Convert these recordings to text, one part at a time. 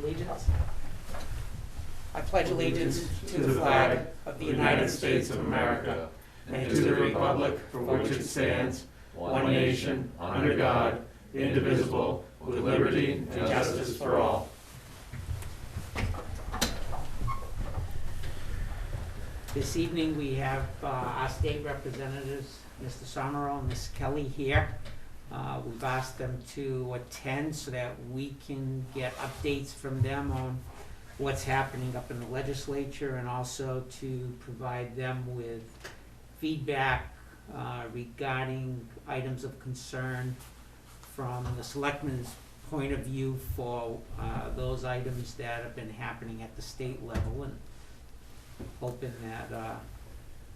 allegiance. I pledge allegiance to the flag of the United States of America and to the republic for which it stands, one nation, under God, indivisible, with liberty and justice for all. This evening we have our state representatives, Mr. Sommerall and Ms. Kelly here. We've asked them to attend so that we can get updates from them on what's happening up in the legislature, and also to provide them with feedback regarding items of concern from the selectmen's point of view for those items that have been happening at the state level, and hoping that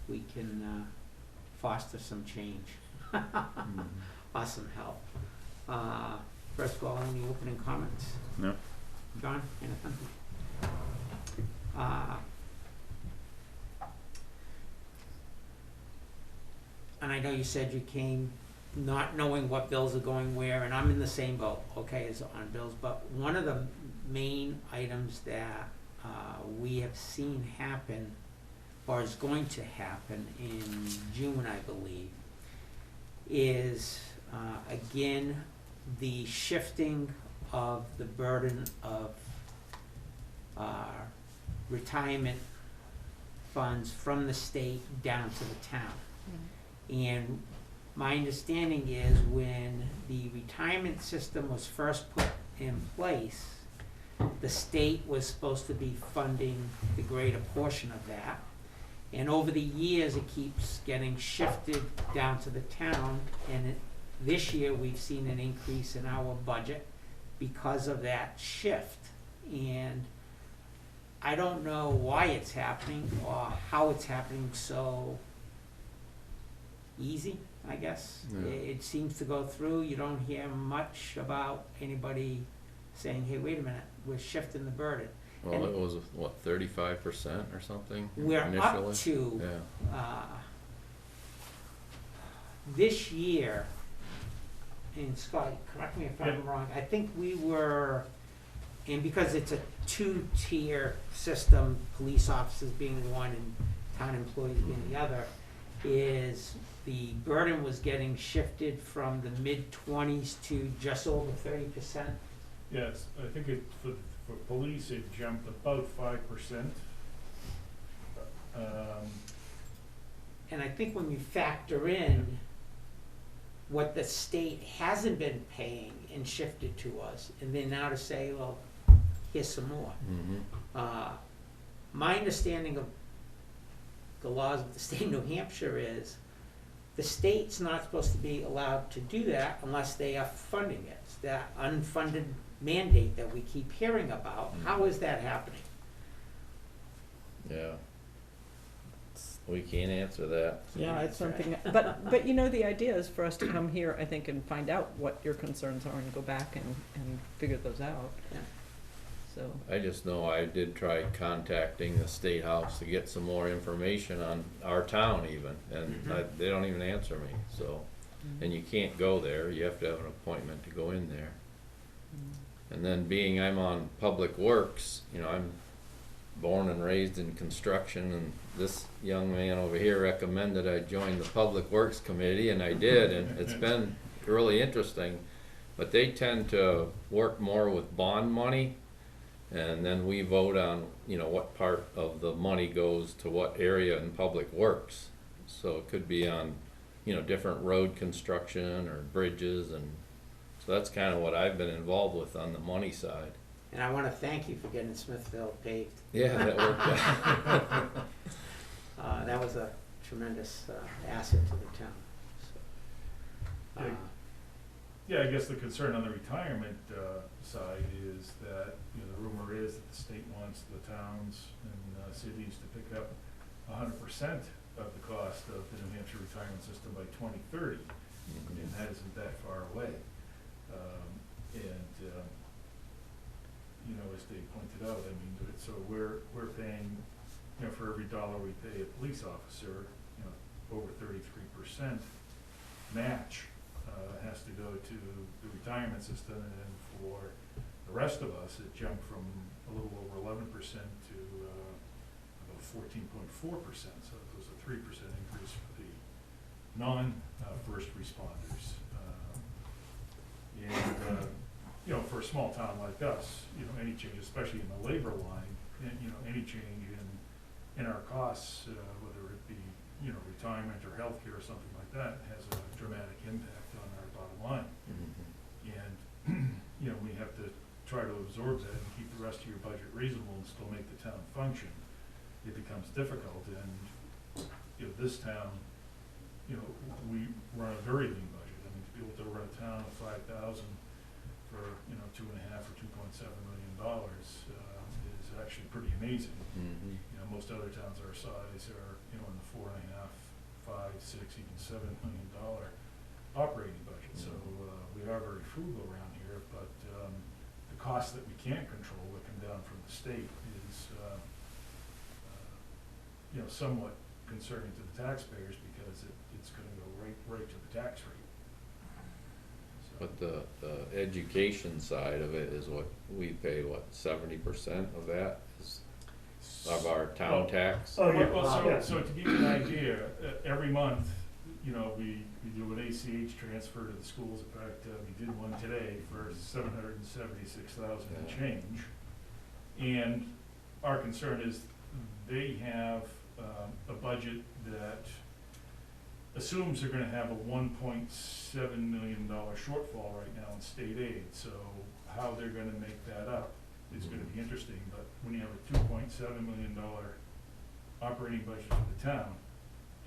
we can foster some change. Awesome help. First of all, any opening comments? No. John, anything? And I know you said you came not knowing what bills are going where, and I'm in the same boat, okay, as on bills, but one of the main items that we have seen happen, or is going to happen in June, I believe, is again the shifting of the burden of retirement funds from the state down to the town. And my understanding is when the retirement system was first put in place, the state was supposed to be funding the greater portion of that. And over the years, it keeps getting shifted down to the town, and this year we've seen an increase in our budget because of that shift. And I don't know why it's happening or how it's happening so easy, I guess. Yeah. It seems to go through. You don't hear much about anybody saying, hey, wait a minute, we're shifting the burden. Well, And it was, what, 35% or something we're initially? up to, Yeah. this year, and Scott, correct me if I'm wrong, I think we were, and because it's a two-tier system, police officers being one and town employees being the other, is the burden was getting shifted from the mid-20s to just over 30%. Yes, I think it, for police, it jumped about 5%. And I think when you factor in what the state hasn't been paying and shifted to us, and then now to say, well, here's some more. Mm-hmm. My understanding of the laws of the state of New Hampshire is the state's not supposed to be allowed to do that unless they are funding it. It's that unfunded mandate that we keep hearing about. Mhm. How is that happening? Yeah. We can't answer that. Yeah, it's something, but you know, the idea is for us to come here, I think, and find out what your concerns are and go back and figure those out. Yeah. So, I just know I did try contacting the State House to get some more information on our town even, and Mhm. they don't even answer me, so. And you can't go there, you have to have an appointment to go in there. And then being I'm on Public Works, you know, I'm born and raised in construction, and this young man over here recommended I join the Public Works Committee, and I did, and it's been really interesting. But they tend to work more with bond money, and then we vote on, you know, what part of the money goes to what area in Public Works. So it could be on, you know, different road construction or bridges, and so that's kind of what I've been involved with on the money side. And I want to thank you for getting Smithville paved. Yeah, that worked out. That was a tremendous asset to the town. So, Yeah, I guess the concern on the retirement side is that, you know, the rumor is that the state wants the towns and cities to pick up 100% of the cost of the New Hampshire retirement system by 2030, and that isn't that far away. You know, as Dave pointed out, I mean, so we're paying, you know, for every dollar we pay a police officer, you know, over 33% match has to go to the retirement system, and for the rest of us, it jumped from a little over 11% to about 14.4%. So it was a 3% increase for the non-first responders. For a small town like us, any change, especially in the labor line, and, any change in our costs, whether it be, retirement or healthcare or something like that, has a dramatic impact on our bottom line. And, we have to try to absorb that and keep the rest of your budget reasonable and still make the town function. It becomes difficult, and, this town, we run a very lean budget. I mean, to be able to run a town of 5,000 for, $2.5 or $2.7 million, is actually pretty amazing. Most other towns our size are, in the $4.5, $5, $6, even $7 million operating budget. So, we are very frugal around here, but, the costs that we can't control that come down from the state is, somewhat concerning to the taxpayers, because it's gonna go right to the tax rate. So- But the education side of it is what we pay, 70% of that is of our town tax? Oh, yeah. So to give you an idea, every month, we do an ACH transfer to the schools. In fact, we did one today for $776,000 and change. And our concern is they have a budget that assumes they're gonna have a $1.7 million shortfall right now in state aid. So how they're gonna make that up is gonna be interesting. But when you have a $2.7 million operating budget for the town,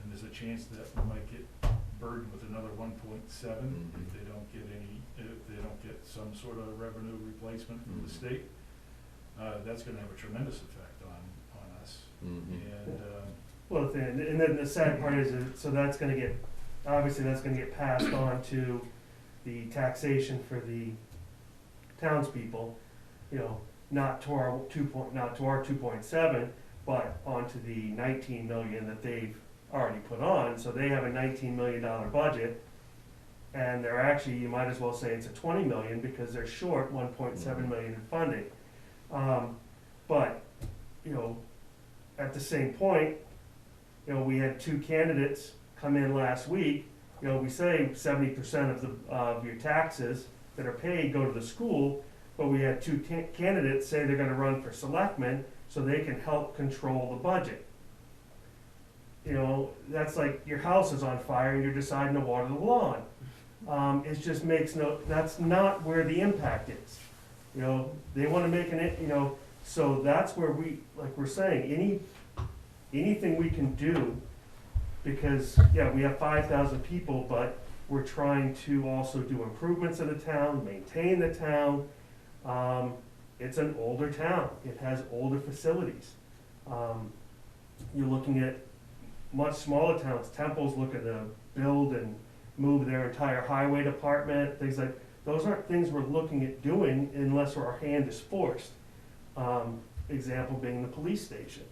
and there's a chance that we might get burdened with another 1.7 if they don't get some sort of revenue replacement from the state, that's gonna have a tremendous effect on us. And, Well, and then the sad part is, so that's gonna get, obviously that's gonna get passed on to the taxation for the townspeople, not to our 2.7, but onto the 19 million that they've already put on. So they have a $19 million budget, and they're actually, you might as well say it's a 20 million, because they're short 1.7 million in funding. But, at the same point, we had 2 candidates come in last week. We say 70% of your taxes that are paid go to the school, but we had 2 candidates say they're gonna run for selectmen so they can help control the budget. That's like your house is on fire and you're deciding to water the lawn. It just makes that's not where the impact is. They wanna make so that's where like we're saying, anything we can do, because, yeah, we have 5,000 people, but we're trying to also do improvements in the town, maintain the town. It's an older town. It has older facilities. You're looking at much smaller towns. Temple's looking to build and move their entire highway department, things like, those aren't things we're looking at doing unless our hand is forced. Example being the police station.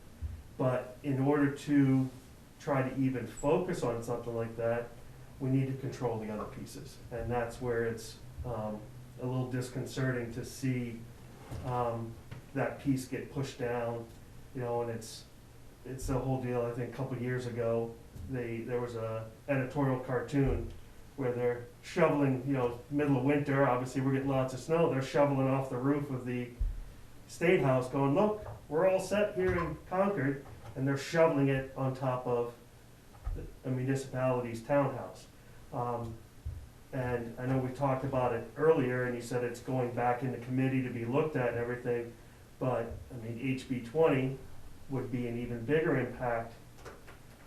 But in order to try to even focus on something like that, we need to control the other pieces. And that's where it's a little disconcerting to see that piece get pushed down, and it's the whole deal. I think a couple of years ago, there was a editorial cartoon where they're shoveling, middle of winter, obviously we're getting lots of snow, they're shoveling off the roof of the State House going, look, we're all set here in Concord, and they're shoveling it on top of a municipality's townhouse. And I know we talked about it earlier, and you said it's going back into committee to be looked at and everything, but, HB 20 would be an even bigger impact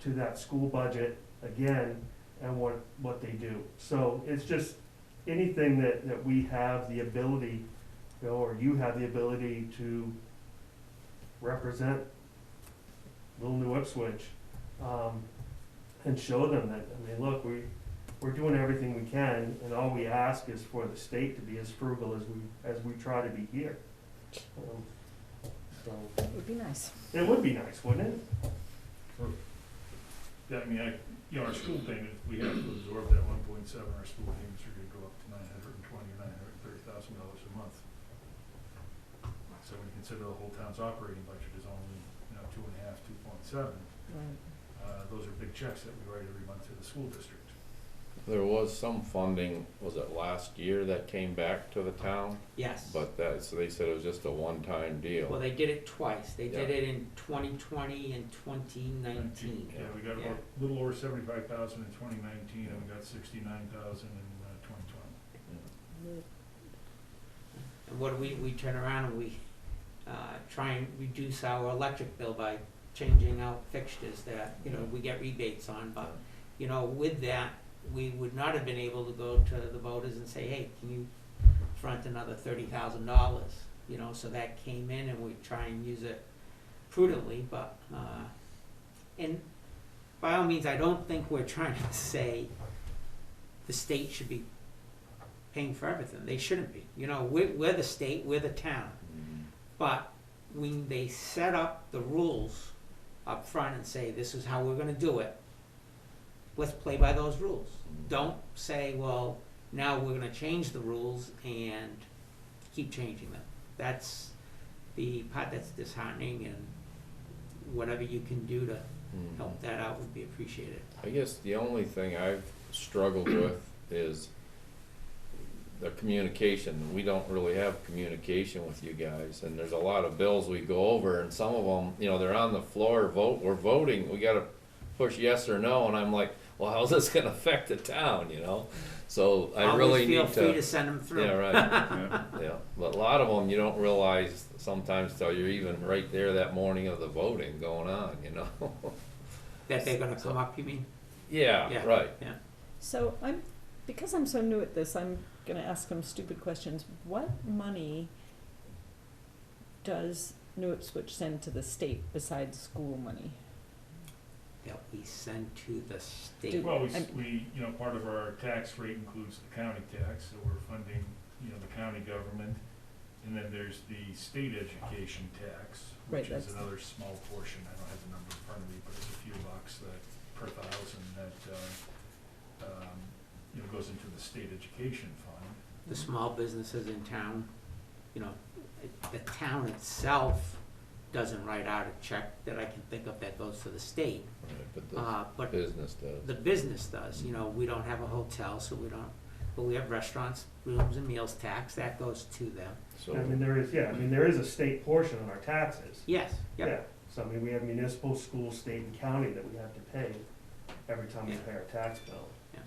to that school budget again, and what they do. So it's just anything that we have the ability, or you have the ability to represent Little New Ipswich, and show them that, look, we're doing everything we can, and all we ask is for the state to be as frugal as we try to be here. So It would be nice. it would be nice, wouldn't it? Yeah, our school payment, if we have to absorb that 1.7, our school payments are gonna go up to $920,000 or $930,000 a month. So when you consider the whole town's operating budget is only, 2.5, 2.7, Right. those are big checks that we write every month to the school district. There was some funding, was it last year that came back to the town? Yes. But that, so they said it was just a one-time deal. Well, they did it twice. They did Yeah. it in 2020 and 2019. Yeah, we got Yeah. about a little over 75,000 in 2019, and we got 69,000 in 2020. And what do we turn around and we try and reduce our electric bill by changing out fixtures that, we get rebates on. But, with that, we would not have been able to go to the voters and say, hey, can you front another $30,000? So that came in and we try and use it prudently, but, and by all means, I don't think we're trying to say the state should be paying for everything. They shouldn't be. We're the state, we're the town. Mhm. But when they set up the rules up front and say, this is how we're gonna do it, let's play by those rules. Don't say, well, now we're gonna change the rules and keep changing them. That's the part that's disheartening, and whatever you can do to Mhm. help that out would be appreciated. I guess the only thing I've struggled with is the communication. We don't really have communication with you guys, and there's a lot of bills we go over, and some of them, they're on the floor, we're voting, we gotta push yes or no, and I'm like, well, how's this gonna affect the town, So I really Always feel need free to to, send them through. yeah, right, Yeah. yeah, but a lot of them you don't realize sometimes till you're even right there that morning of the voting going on, That they're gonna come up, you mean? Yeah, Yeah. right. Yeah. So because I'm so new at this, I'm gonna ask some stupid questions. What money does New Ipswich send to the state besides school money? That we send to the state. Well, I'm- part of our tax rate includes the county tax, so we're funding, the county government. And then there's the state education tax, Right, which is that's- another small portion. I don't have the number in front of me, but it's a few bucks that per thousand that, goes into the state education fund. The small businesses in town, the town itself doesn't write out a check that I can think of that goes to the state. Right, but the But business does. the business does, we don't have a hotel, so we don't, but we have restaurants, rooms and meals tax, that goes to them. So, there is a state portion on our taxes. Yes, Yeah, yep, so we have municipal, school, state, and county that we have to pay every time we Yeah. pay our tax bill. Yeah.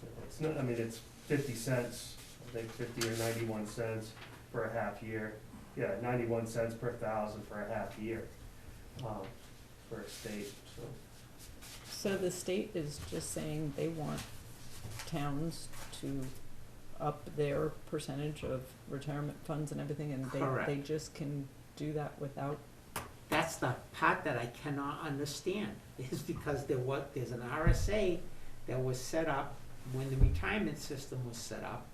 So it's not, it's 50 cents, I think 50 or 91 cents for a half year. Yeah, 91 cents per thousand for a half year, for a state, so. So the state is just saying they want towns to up their percentage of retirement funds and everything, and they Correct. just can do that without. that's the part that I cannot understand, is because there's an RSA that was set up when the retirement system was set up,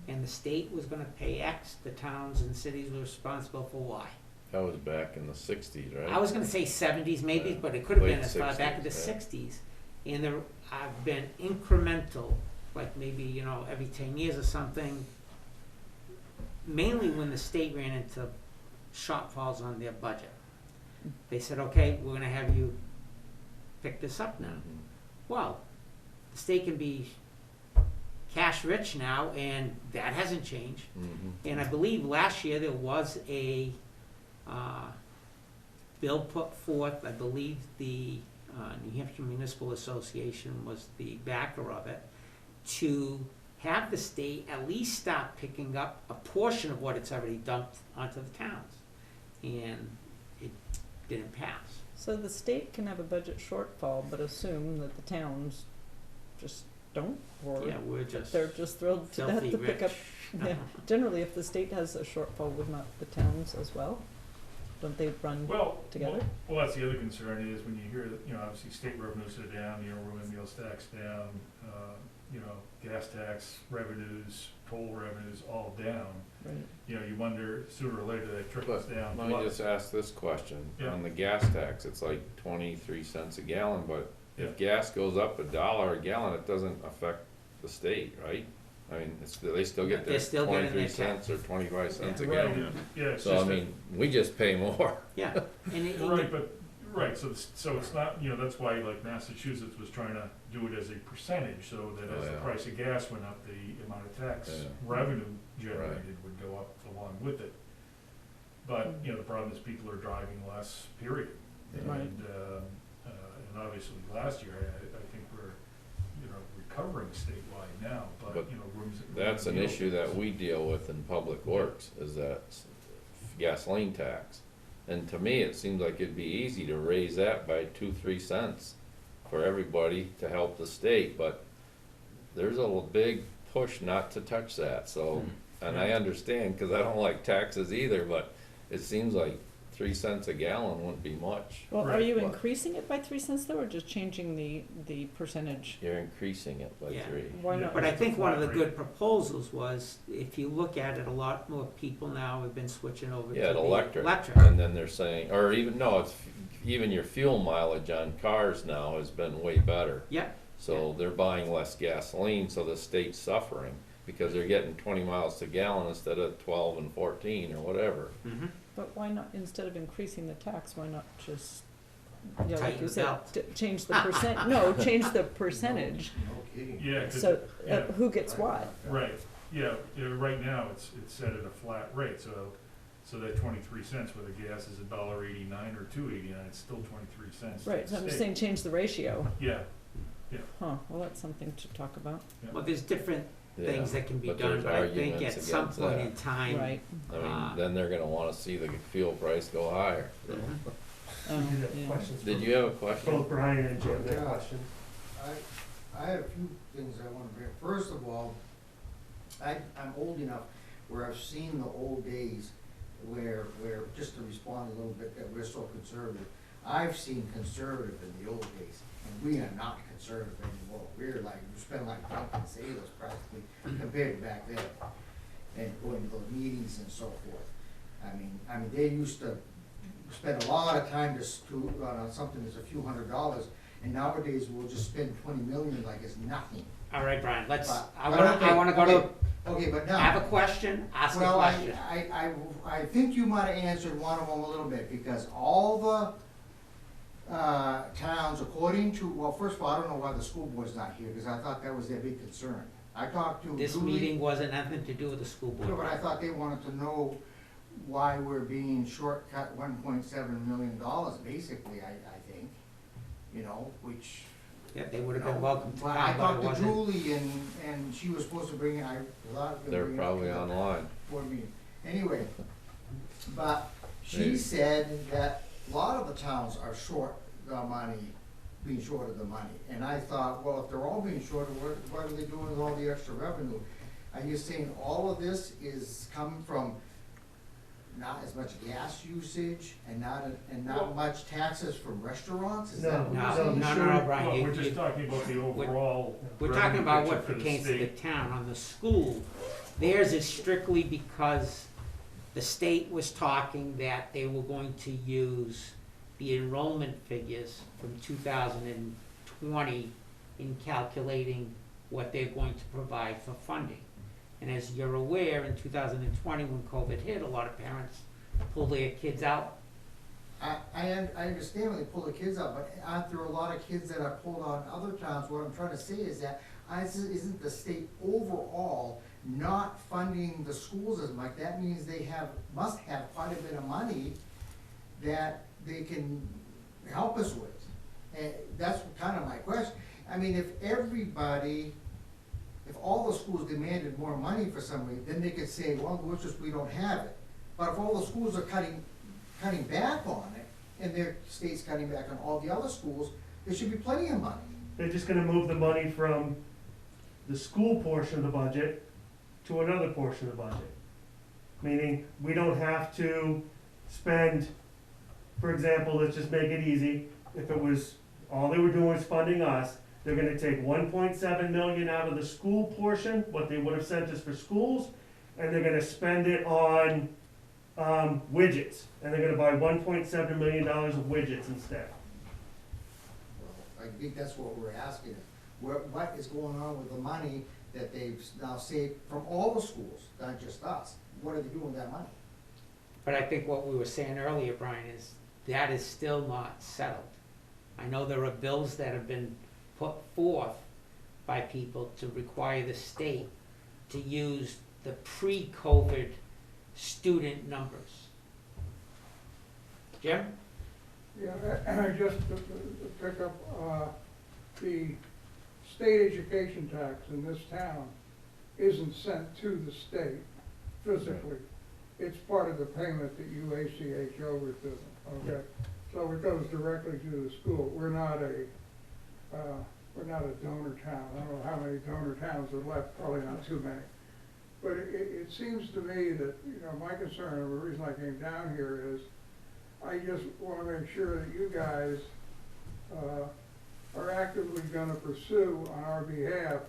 and the state was gonna pay X, the towns and cities were responsible for Y. that was back in the 60s, right? I was gonna say 70s maybe, Yeah. but it could have been Late as far back as the 60s, 60s. And there have been incremental, like maybe, every 10 years or something, mainly when the state ran into shortfalls on their budget. They said, okay, we're gonna have you pick this up now. Mhm. Well, the state can be cash rich now, and that hasn't changed. Mhm. And I believe last year there was a bill put forth, I believe the New Hampshire Municipal Association was the backer of it, to have the state at least start picking up a portion of what it's already dumped onto the towns. And it didn't pass. So the state can have a budget shortfall, but assume that the towns just don't, or Yeah, we're just they're just thrilled to death filthy to pick up. rich. Yeah. Generally, if the state has a shortfall, would not the towns as well? Don't they run together? Well, that's the other concern is when you hear that, obviously state revenues are down, room and meals tax down, gas tax revenues, toll revenues all down. Right. You wonder sooner or later that trickles But down. let to me us. just ask this question. Yeah. On the gas tax, it's like 23 cents a gallon, but Yeah. if gas goes up $1 a gallon, it doesn't affect the state, right? I mean, they still get They're their still getting their 23 cents or 25 cents a Right, gallon. yeah, it's So I just that- mean, we just pay more. Yeah, and it, Right, but, right, so it's not, you know, that's why like Massachusetts was trying to do it as a percentage, so that Oh, as the yeah. price of gas went up, the amount of tax Yeah. revenue generated would go up along with it. But, you know, the problem is people are driving less, period. Yeah. Right. And obviously last year, I think we're, you know, recovering statewide now, but, But you know, rooms. That's an issue that we deal with in Public Works, is that gasoline tax. And to me, it seems like it'd be easy to raise that by 2-3 cents for everybody to help the state, but there's a big push not to touch that, so, and I understand, cause I don't like taxes either, but it seems like 3 cents a gallon wouldn't be much. Well, are Right, you but- increasing it by 3 cents though, or just changing the percentage? You're increasing it by Yeah. 3. Why Yeah, not? but I think one of the Flat rate. good proposals was, if you look at it, a lot more people now have been switching over to Yeah, the the electric, electric. and then they're saying, or even, no, it's, even your fuel mileage on cars now has been way better. Yeah, So they're buying less gasoline, so the state's suffering, because they're getting 20 miles to gallon instead of 12 and 14 or whatever. mm-hmm, But why not, instead of increasing the tax, why not just, yeah, like Tighten you the said, belt. change the percent, no, change the percentage, Yeah, 'cause so, yeah. who gets what? Right, yeah, right now, it's set at a flat rate, so that 23 cents, whether gas is $1.89 or $2.89, it's still 23 cents. to Right, the so I'm just state. saying, change the ratio. Yeah, Huh, well, that's something to talk about, well, there's different things Yeah, that can be but done, there's but I think arguments at some against point that. in time. right? I Uh, mean, then they're gonna wanna see the fuel price go higher. so. Mhm. Oh, You have yeah. questions Did for you have a question? both Brian and Jim, their Yeah. questions? I have a few things I wanna bring. First of all, I'm old enough where I've seen the old days where, just to respond a little bit, that we're so conservative. I've seen conservative in the old days, and we are not conservative anymore. We're like, we spend like drunken sailors practically compared to back then. And going to those meetings and so forth. I mean, they used to spend a lot of time on something that's a few $100s, and nowadays we'll just spend 20 million like it's nothing. All right, Brian, let's, But- I but wanna, okay, I wanna go to, Okay, but have a now, question, ask a well, question. I think you might have answered one of them a little bit, because all the, towns, according to, well, first of all, I don't know why the school board's not here, because I thought that was their big concern. I talked to This Julie. meeting wasn't nothing to do with the school No, board. but I thought they wanted to know why we're being shortcut $1.7 million, basically, I think, you know, which. Yeah, they would have you been know, welcome to but come, I but it talked to wasn't. Julie and she was supposed to bring it, I thought. it was They're bring it probably to the online. board meeting. Anyway, but she Maybe. said that a lot of the towns are short the money, being short of the money. And I thought, well, if they're all being short, what are they doing with all the extra revenue? Are you saying all of this is coming from not as much gas usage and not much taxes from restaurants? Is that No, what No, you're no, saying? no, sure. no, Brian, well, you- we're just you- talking about the overall. we're talking revenue about picture what for the pertains to the state. town. On the school, theirs is strictly because the state was talking that they were going to use the enrollment figures from 2020 in calculating what they're going to provide for funding. And as you're aware, in 2020, when COVID hit, a lot of parents pulled their kids out. I understand when they pull the kids out, but aren't there a lot of kids that are pulled out in other towns? What I'm trying to say is that, isn't the state overall not funding the schools as much? That means they must have quite a bit of money that they can help us with. And that's kind of my question. I mean, if all the schools demanded more money for some reason, then they could say, well, we're just, we don't have it. But if all the schools are cutting back on it, and their state's cutting back on all the other schools, there should be plenty of money. They're just gonna move the money from the school portion of the budget to another portion of the budget. Meaning, we don't have to spend, for example, let's just make it easy, if it was, all they were doing was funding us, they're gonna take 1.7 million out of the school portion, what they would have sent us for schools, and they're gonna spend it on, widgets, and they're gonna buy $1.7 million of widgets instead. Well, I think that's what we're asking. What is going on with the money that they've now saved from all the schools, not just us. What are they doing with that money? But I think what we were saying earlier, Brian, is that is still not settled. I know there are bills that have been put forth by people to require the state to use the pre-COVID student numbers. Jim? Yeah, just to pick up, the state education tax in this town isn't sent to the state physically. It's part of the payment that you ACH over to them, okay? So it goes directly to the school. We're not a donor town. I don't know how many donor towns are left, probably not too many. But it seems to me that, you know, my concern, and the reason I came down here is, I just wanna make sure that you guys, are actively gonna pursue on our behalf,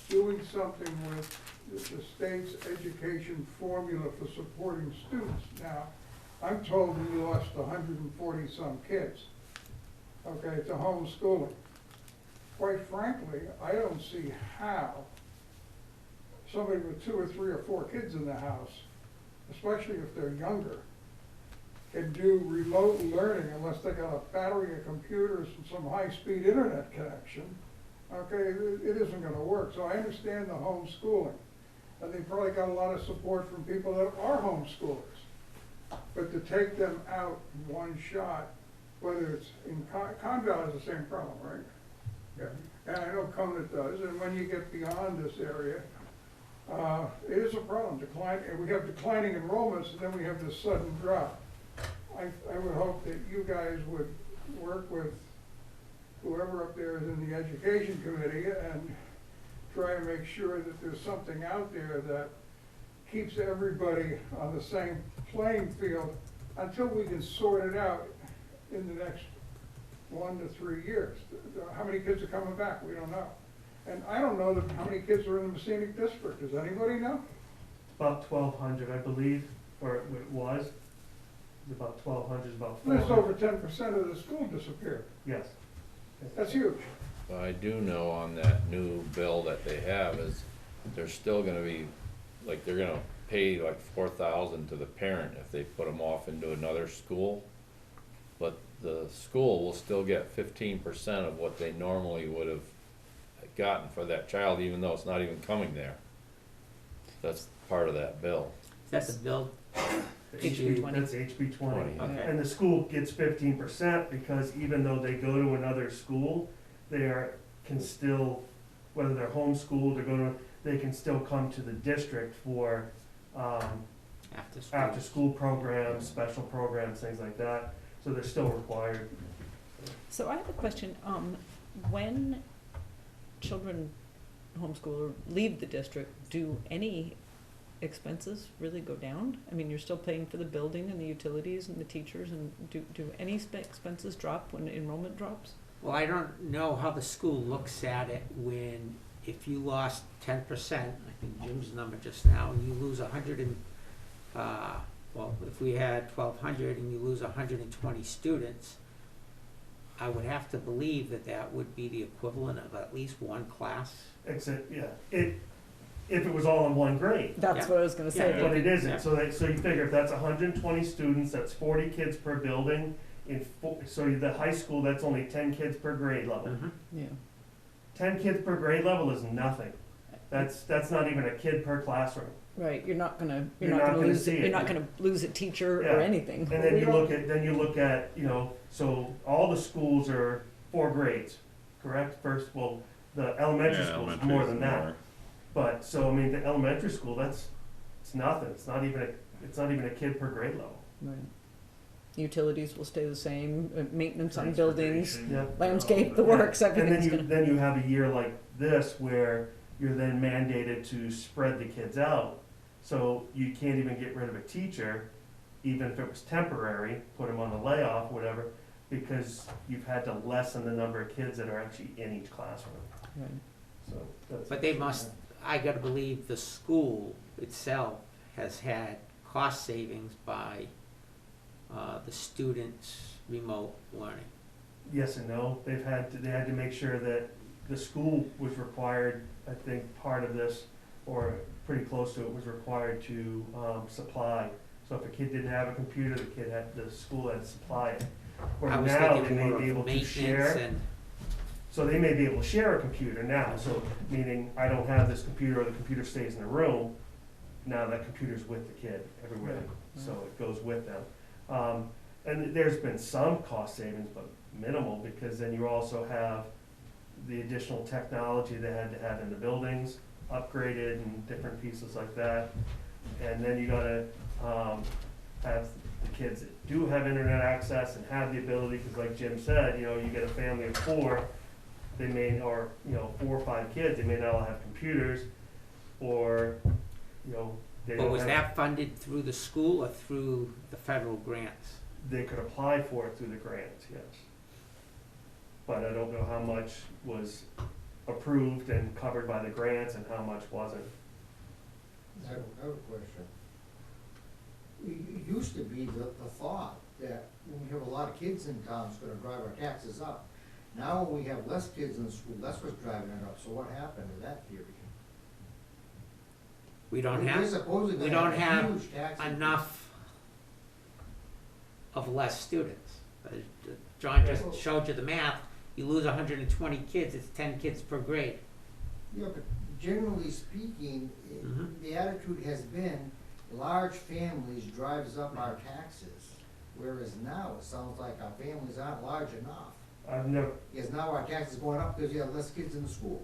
doing something with the state's education formula for supporting students. Now, I'm told we lost 140 some kids, okay, to homeschooling. Quite frankly, I don't see how somebody with 2 or 3 or 4 kids in the house, especially if they're younger, can do remote learning unless they got a battery of computers and some high-speed internet connection. Okay, it isn't gonna work. So I understand the homeschooling. And they probably got a lot of support from people that are homeschoolers. But to take them out in one shot, whether it's in Conval has the same problem, right? Yeah. And I know Conant does, and when you get beyond this area, it is a problem, and we have declining enrollments, and then we have this sudden drop. I would hope that you guys would work with whoever up there is in the education committee and try to make sure that there's something out there that keeps everybody on the same playing field until we can sort it out in the next 1 to 3 years. How many kids are coming back? We don't know. And I don't know how many kids are in the Messinic district. Does anybody know? About 1,200, I believe, or it was. It's about 1,200, about That's 400. over 10% of the school disappeared. Yes. That's huge. What I do know on that new bill that they have is they're still gonna be, like, they're gonna pay like 4,000 to the parent if they put them off into another school. But the school will still get 15% of what they normally would have gotten for that child, even though it's not even coming there. That's part of that bill. That's a bill. HB 20. That's HB 20. Okay. And the school gets 15% because even though they go to another school, can still, whether they're homeschooled or they can still come to the district for after school programs, special programs, things like that. So they're still required. So I have a question, when children homeschool or leave the district, do any expenses really go down? I mean, you're still paying for the building and the utilities and the teachers, and do any expenses drop when enrollment drops? Well, I don't know how the school looks at it when, if you lost 10%, I think Jim's number just now, and you lose 100 and, well, if we had 1,200 and you lose 120 students, I would have to believe that that would be the equivalent of at least one class. Except, yeah, if it was all in one grade. That's Yeah. what I was gonna say. Yeah. But it Yeah. isn't, so you figure if that's 120 students, that's 40 kids per building, so the high school, that's only 10 kids per grade level. Yeah. 10 kids per grade level is nothing. That's not even a kid per classroom. Right, you're not gonna lose it. you're not gonna lose a teacher or Yeah. anything. And then you look at, you know, so all the schools are 4 grades, correct? First, well, the elementary school is more than that. But, so, I mean, the elementary school, it's nothing. It's not even a kid per grade level. Right. Utilities will stay the same, maintenance on buildings, Yeah. landscape, the works, And everything's gonna. then you have a year like this where you're then mandated to spread the kids out. So you can't even get rid of a teacher, even if it was temporary, put them on a layoff, whatever, because you've had to lessen the number of kids that are actually in each classroom. Right. So that's. But they must, I gotta believe the school itself has had cost savings by the students' remote learning. Yes and no. They had to make sure that the school was required, I think, part of this, or pretty close to it, was required to, supply. So if a kid didn't have a computer, the school had to supply it. Where I was now thinking they may more be able of to maintenance share, and, so they may be able to share a computer now, so meaning I don't have this computer or the computer stays in the room, now that computer's with the kid everywhere, so it goes with them. And there's been some cost savings, but minimal, because then you also have the additional technology they had to have in the buildings, upgraded and different pieces like that. And then you gotta, have the kids that do have internet access and have the ability, cause like Jim said, you get a family of 4, they may, or, 4 or 5 kids, they may not all have computers, or, they but don't was have, that funded through the school or through the federal grants? they could apply for it through the grants, yes. But I don't know how much was approved and covered by the grants and how much wasn't. I have a question. It used to be the thought that when we have a lot of kids in town, it's gonna drive our taxes up. Now when we have less kids in school, that's what's driving it up, so what happened to that theory? We don't We're have supposedly we gonna don't have huge tax increase. enough of less students. John just showed you the math, you lose 120 kids, it's 10 kids per grade. Yeah, but generally speaking, Mhm. the attitude has been large families drives up our taxes. Whereas now, it sounds like our families aren't large enough. I've never, Because now our taxes going up because you have less kids in the school.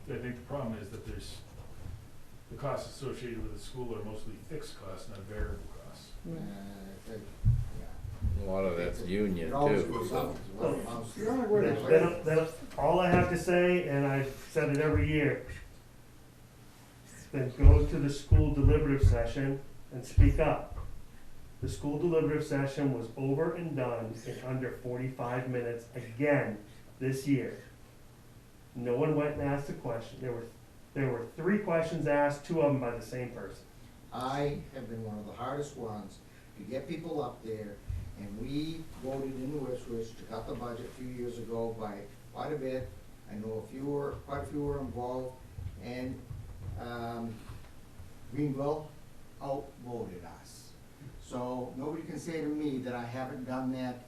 I think the problem is that the costs associated with the school are mostly fixed costs, not variable costs. I think, yeah. A lot of that's union It always too, goes so. up, is what it amounts to. The only way to then all I have to say, and I've said it every year, then go to the school deliberative session and speak up. The school deliberative session was over and done in under 45 minutes again this year. No one went and asked a question. There were 3 questions asked, 2 of them by the same person. I have been one of the hardest ones to get people up there, and we voted in New Ipswich to cut the budget a few years ago by quite a bit. I know quite a few were involved, and, Greenville outvoted us. So nobody can say to me that I haven't done that.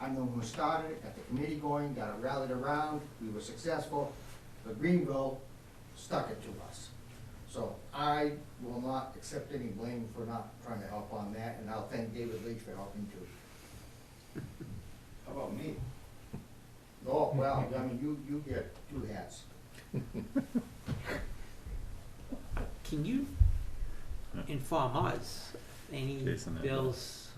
I'm the one who started it, got the committee going, got it rallied around, we were successful, but Greenville stuck it to us. So I will not accept any blame for not trying to help on that, and I'll thank David Leach for helping too. How about me? Oh, well, I mean, you get 2 hats. Can you inform us any Jason, bills?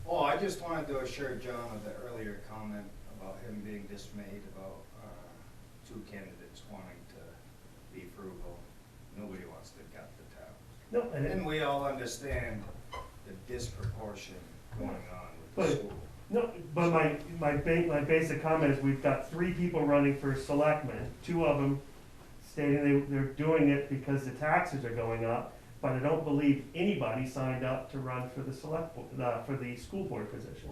Oh, I just wanted to assure John of the earlier comment about him being dismayed about 2 candidates wanting to be frugal. Nobody wants to gut the town. No, and And we all understand the disproportion going on with the But- school. No, but my basic comment is we've got 3 people running for selectmen, 2 of them stating they're doing it because the taxes are going up, but I don't believe anybody signed up to run for the for the school board position.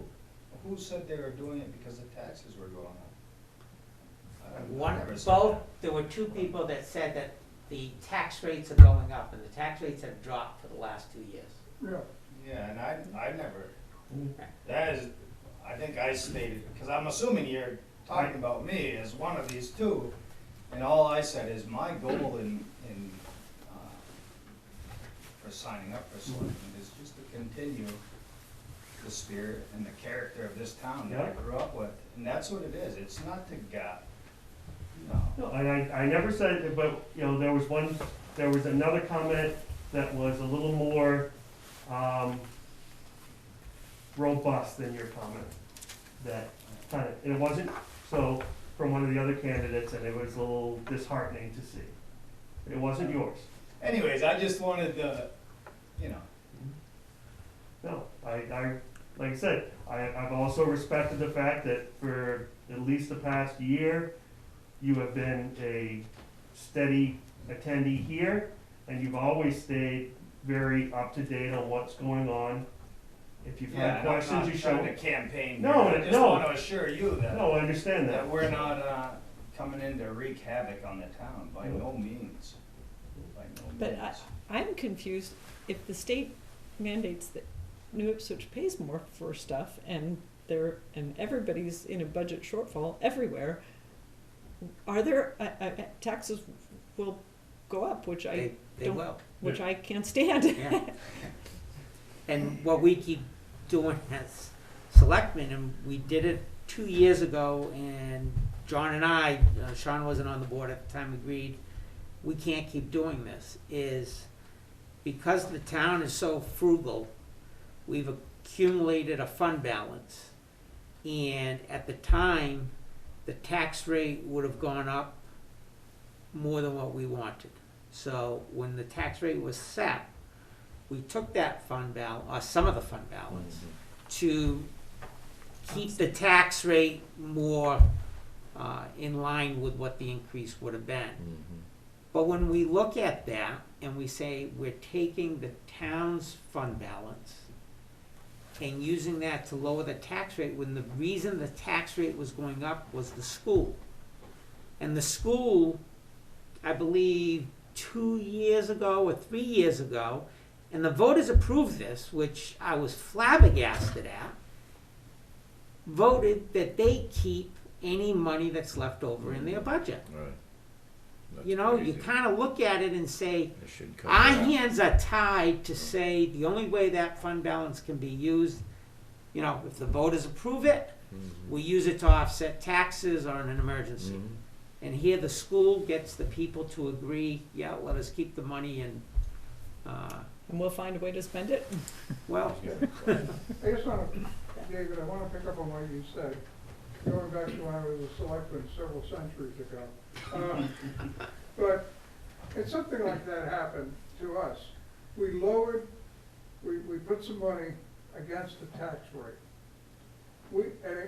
Who said they were doing it because the taxes were going up? One, never said both, that. there were 2 people that said that the tax rates are going up, and the tax rates have dropped for the last 2 years. Yeah, Yeah, and I never, Mm. that is, I think I stated, because I'm assuming you're talking about me as one of these 2, and all I said is my goal in for signing up for selectmen is just to continue the spirit and the character of this town that I Yeah. grew up with, and that's what it is, it's not to gut, no. No, and I never said, it, but, there was another comment that was a little more, robust than your comment. That kind of, it wasn't, so, from one of the other candidates, and it was a little disheartening to see. It wasn't yours. Anyways, I just wanted to, No, like I said, I've also respected the fact that for at least the past year, you have been a steady attendee here, and you've always stayed very up to date on what's going on. If you've yeah, had and I'm questions, not you trying show. to campaign No, here. I just no. want to assure you that. No, I understand that. That we're not, coming in to wreak havoc on the town, by no means, by no means. But I'm confused, if the state mandates that New Ipswich pays more for stuff and everybody's in a budget shortfall everywhere, are there, taxes will go up, which I They don't, will. which I can't stand. Yeah. And what we keep doing as selectmen, and we did it 2 years ago, and John and I, Sean wasn't on the board at the time, agreed, we can't keep doing this, is because the town is so frugal, we've accumulated a fund balance. And at the time, the tax rate would have gone up more than what we wanted. So when the tax rate was set, we took that fund balance, or some of the fund balance, to keep the tax rate more in line with what the increase would have been. But when we look at that and we say we're taking the town's fund balance and using that to lower the tax rate, when the reason the tax rate was going up was the school. And the school, I believe 2 years ago or 3 years ago, and the voters approved this, which I was flabbergasted at, voted that they keep any money that's left over in their budget. Right. That's You know, you crazy. kind of look at it and say, It should come our back. hands are tied to say the only way that fund balance can be used, you know, if the voters approve it, we use it to offset taxes or in an emergency. Mhm. And here the school gets the people to agree, yeah, let us keep the money and, And we'll find a way to spend it. well, I just wanna, David, I wanna pick up on what you said, going back to when I was a selectman several centuries ago. But it's something like that happened to us. We lowered, we put some money against the tax rate.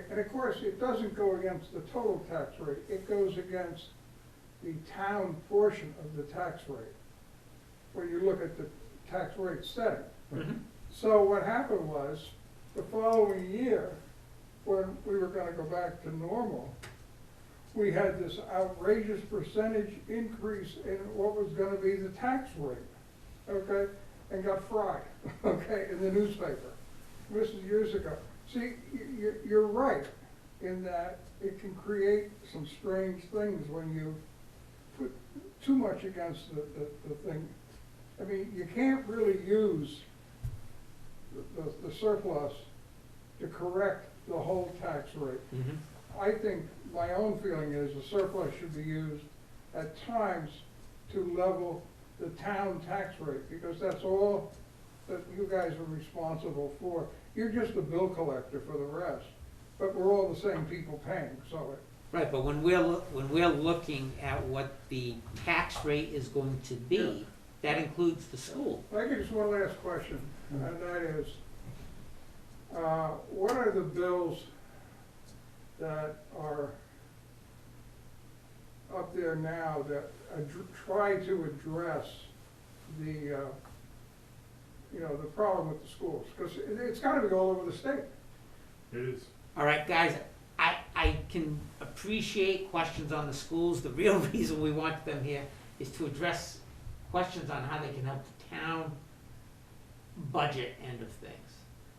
And of course, it doesn't go against the total tax rate, it goes against the town portion of the tax rate, when you look at the tax rate setting. mhm. So what happened was, the following year, when we were gonna go back to normal, we had this outrageous percentage increase in what was gonna be the tax rate, okay? And got fried, okay, in the newspaper. This is years ago. See, you're right in that it can create some strange things when you put too much against the thing. I mean, you can't really use the surplus to correct the whole tax rate. Mhm. I think, my own feeling is the surplus should be used at times to level the town tax rate, because that's all that you guys are responsible for. You're just a bill collector for the rest, but we're all the same people paying, so it, Right, but when we're looking at what the tax rate is going to be, that includes the school. I get just one last question, and that is, what are the bills that are up there now that try to address the, the problem with the schools? Because it's gotta be all over the state. It is. All right, guys, I can appreciate questions on the schools. The real reason we want them here is to address questions on how they can help the town budget end of things.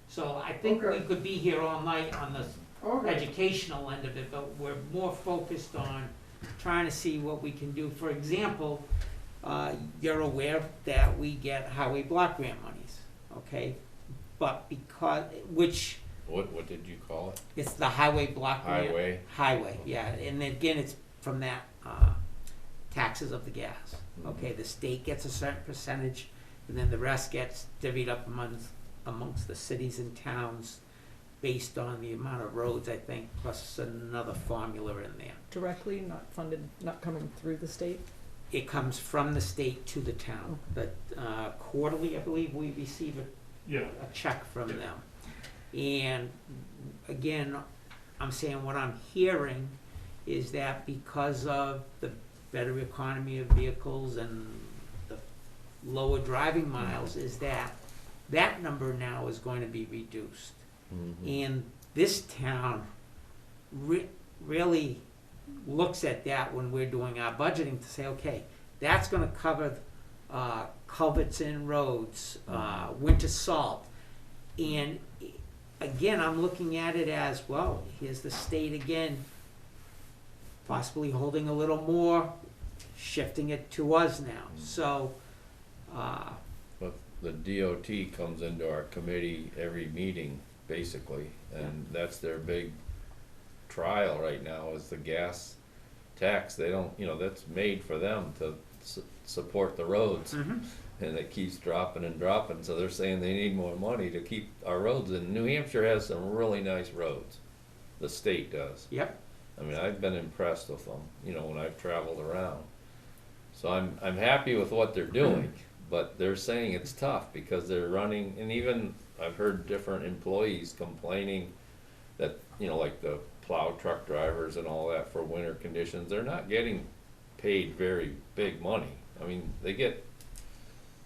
So I think we Okay. could be here all night on the Okay, educational end of it, but we're more focused on trying to see what we can do. For example, you're aware that we get highway block grant monies, okay? But which, What did you call it? it's the highway block grant. Highway? Highway, yeah, and then again, it's from that, taxes of the gas. Okay, the state gets a certain percentage, and then the rest gets divvied up amongst the cities and towns based on the amount of roads, I think, plus another formula in there. Directly, not funded, not coming through the state? It comes from the state to the town, but quarterly, I believe, we receive Yeah. a check from Yeah. them. And again, I'm saying what I'm hearing is that because of the better economy of vehicles and the lower driving miles, is that that number now is going to be reduced. Mhm. And this town really looks at that when we're doing our budgeting to say, okay, that's gonna cover, culverts in roads, winter salt. And again, I'm looking at it as, well, here's the state again, possibly holding a little more, shifting it to us now. So, But the DOT comes into our committee every meeting, basically, and that's their big trial right now is the gas tax. They don't, you know, that's made for them to support the roads. And it keeps dropping and dropping, so they're saying they need more money to keep our roads. And New Hampshire has some really nice roads. The state does. yep, I mean, I've been impressed with them, you know, when I've traveled around. So I'm happy with what they're doing, but they're saying it's tough because they're running, and even I've heard different employees complaining that, you know, like the plow truck drivers and all that for winter conditions, they're not getting paid very big money. I mean, they get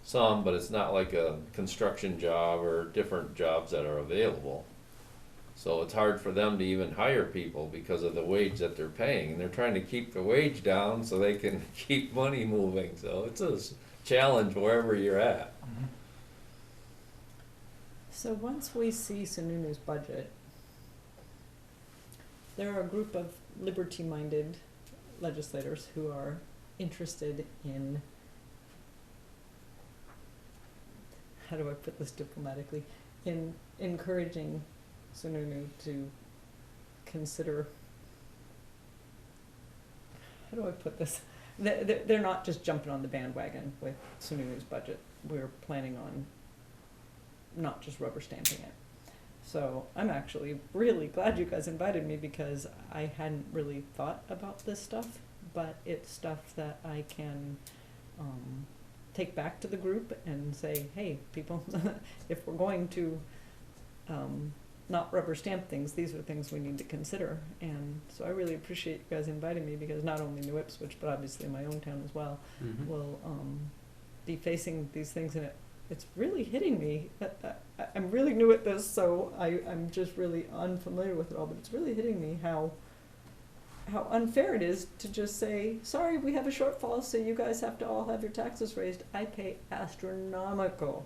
some, but it's not like a construction job or different jobs that are available. So it's hard for them to even hire people because of the wage that they're paying, and they're trying to keep the wage down so they can keep money moving. So it's a challenge wherever you're at. So once we see Sununu's budget, there are a group of liberty-minded legislators who are interested in, how do I put this diplomatically, in encouraging Sununu to consider, how do I put this? They're not just jumping on the bandwagon with Sununu's budget. We're planning on not just rubber stamping it. So I'm actually really glad you guys invited me because I hadn't really thought about this stuff, but it's stuff that I can take back to the group and say, hey, people, if we're going to not rubber stamp things, these are things we need to consider. And so I really appreciate you guys inviting me because not only New Ipswich, but obviously my own town as well, will be facing these things, and it's really hitting me. I'm really new at this, so I'm just really unfamiliar with it all, but it's really hitting me how unfair it is to just say, sorry, we have a shortfall, so you guys have to all have your taxes raised. I pay astronomical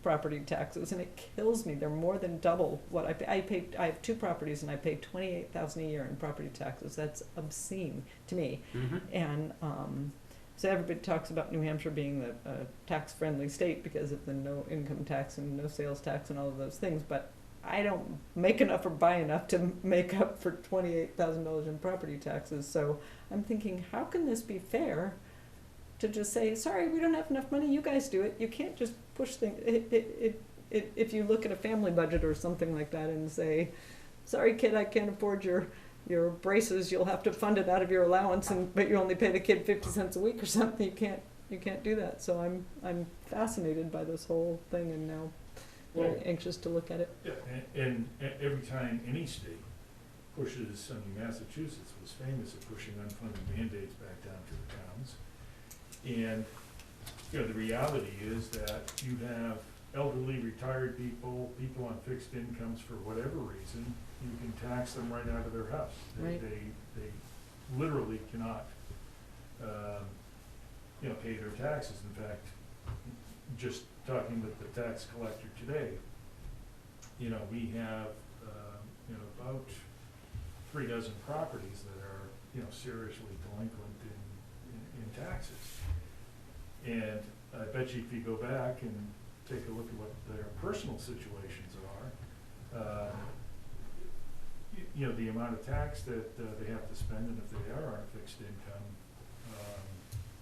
property taxes, and it kills me. They're more than double what I pay. I have 2 properties, and I pay $28,000 a year in property taxes. That's obscene to me. And so everybody talks about New Hampshire being the tax-friendly state because of the no income tax and no sales tax and all of those things, but I don't make enough or buy enough to make up for $28,000 in property taxes. So I'm thinking, how can this be fair to just say, sorry, we don't have enough money, you guys do it. You can't just push things. If you look at a family budget or something like that and say, sorry kid, I can't afford your braces, you'll have to fund it out of your allowance, but you only pay the kid 50 cents a week or something. You can't do that. So I'm fascinated by this whole thing, and now very anxious to look at it. Yeah, and every time any state pushes, I mean, Massachusetts was famous at pushing unfunded mandates back down to the towns. And, you know, the reality is that you have elderly, retired people, people on fixed incomes for whatever reason, you can tax them right out of their house. Right. They literally cannot, you know, pay their taxes. In fact, just talking with the tax collector today, you know, we have, you know, about 3 dozen properties that are, you know, seriously delinquent in taxes. And I bet you if you go back and take a look at what their personal situations are, you know, the amount of tax that they have to spend, and if they are on a fixed income,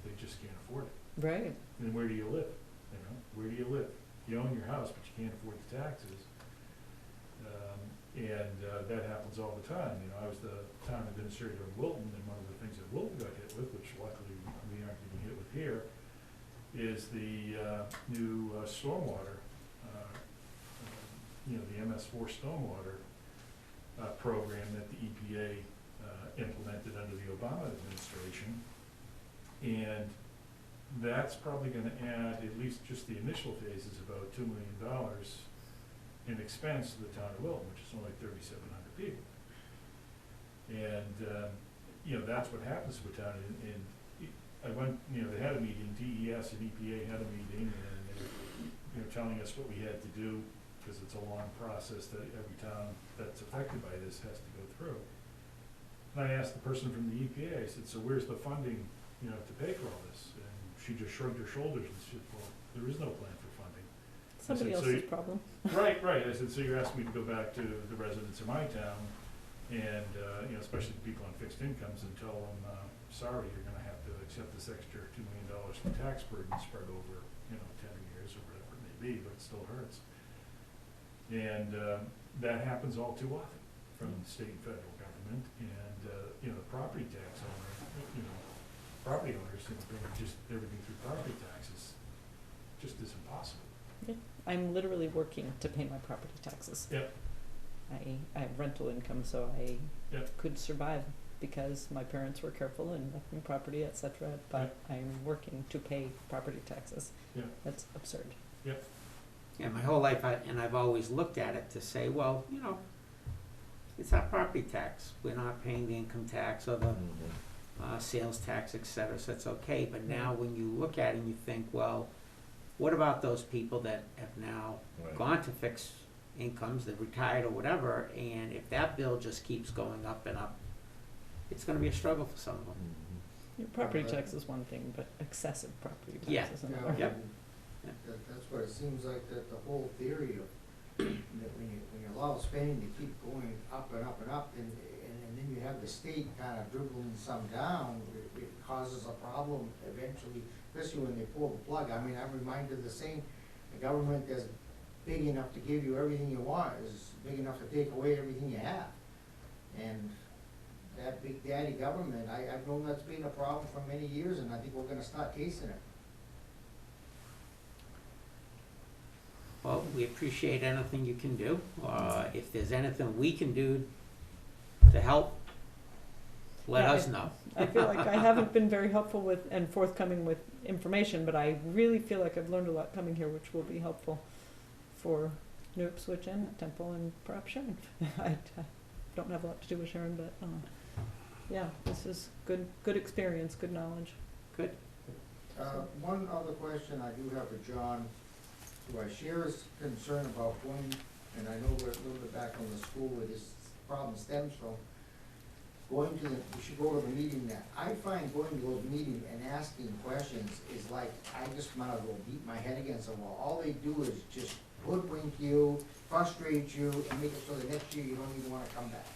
they just can't afford it. Right. And where do you live? You know, where do you live? You own your house, but you can't afford the taxes. That happens all the time. You know, I was the town administrator in Wilton, and one of the things that Wilton got hit with, which luckily we aren't getting hit with here, is the new stormwater, you know, the MS4 stormwater program that the EPA implemented under the Obama administration. And that's probably going to add, at least just the initial phases, about $2 million in expense to the town of Wilton, which is only 3,700 people. And you know, that's what happens with town, and I went, you know, they had a meeting, DES and EPA had a meeting, and they were, you know, telling us what we had to do, because it's a long process that every town that's affected by this has to go through. And I asked the person from the EPA, I said, so where's the funding, you know, to pay for all this? And she just shrugged her shoulders and said, well, there is no plan for funding. Somebody said, so else's you- problem. Right, right, I said, so you're asking me to go back to the residents of my town, and, you know, especially the people on fixed incomes, and tell them, sorry, you're gonna have to accept this extra $2 million in tax burden spread over, you know, 10 years or whatever it may be, but it still hurts. And, that happens all too often from the state and federal government, and, you know, the property tax owner, you know, property owners, you know, bring just everything through property taxes, just is impossible. I'm literally working to pay my property taxes. Yep. I have rental income, so I Yep. could survive because my parents were careful and left me property, et cetera, but I'm working to pay property taxes. Yeah. That's absurd. Yeah, my whole life, and I've always looked at it to say, well, you know, it's our property tax. We're not paying the income tax or the sales tax, et cetera, so it's okay. But now when you look at it and you think, well, what about those people that have now Right. gone to fixed incomes, they've retired or whatever, and if that bill just keeps going up and up, it's gonna be a struggle for some of them. Your property Right. tax is one thing, but excessive property Yeah. tax is Yeah, another. Yep. That's what it seems like, that the whole theory of, that when you allow spending to keep going up and up and up, and then you have the state kind of dribbling some down, it causes a problem eventually, especially when they pull the plug. I mean, I'm reminded the same, the government that's big enough to give you everything you want is big enough to take away everything you have. And that big daddy government, I've known that's been a problem for many years, and I think we're gonna start tasting it. Well, we appreciate anything you can do. If there's anything we can do to help, let Yeah, us know. I feel like I haven't been very helpful with and forthcoming with information, but I really feel like I've learned a lot coming here, which will be helpful for New Ipswich and Temple and perhaps Sharon. I don't have a lot to do with Sharon, but yeah, this is good experience, good knowledge. Good. One other question I do have for John, do I share his concern about going, and I know we're a little bit back on the school where this problem stems from, going to we should go to the meeting that, I find going to those meetings and asking questions is like, I just might as well beat my head against the wall. All they do is just hoodwink you, frustrate you, and make it so the next year you don't even wanna come back.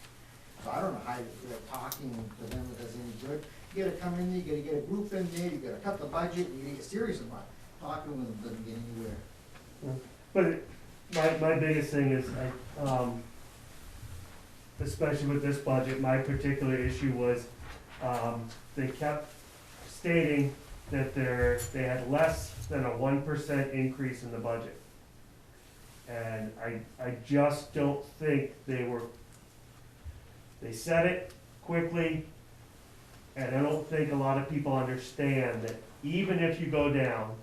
So I don't know how you're talking to them does any good. You gotta come in there, you gotta get a group in there, you gotta cut the budget, and you gotta get serious about it. Talking with them doesn't get anywhere. But my biggest thing is, especially with this budget, my particular issue was, they kept stating that they had less than a 1% increase in the budget. And I just don't think they said it quickly, and I don't think a lot of people understand that even if you go down,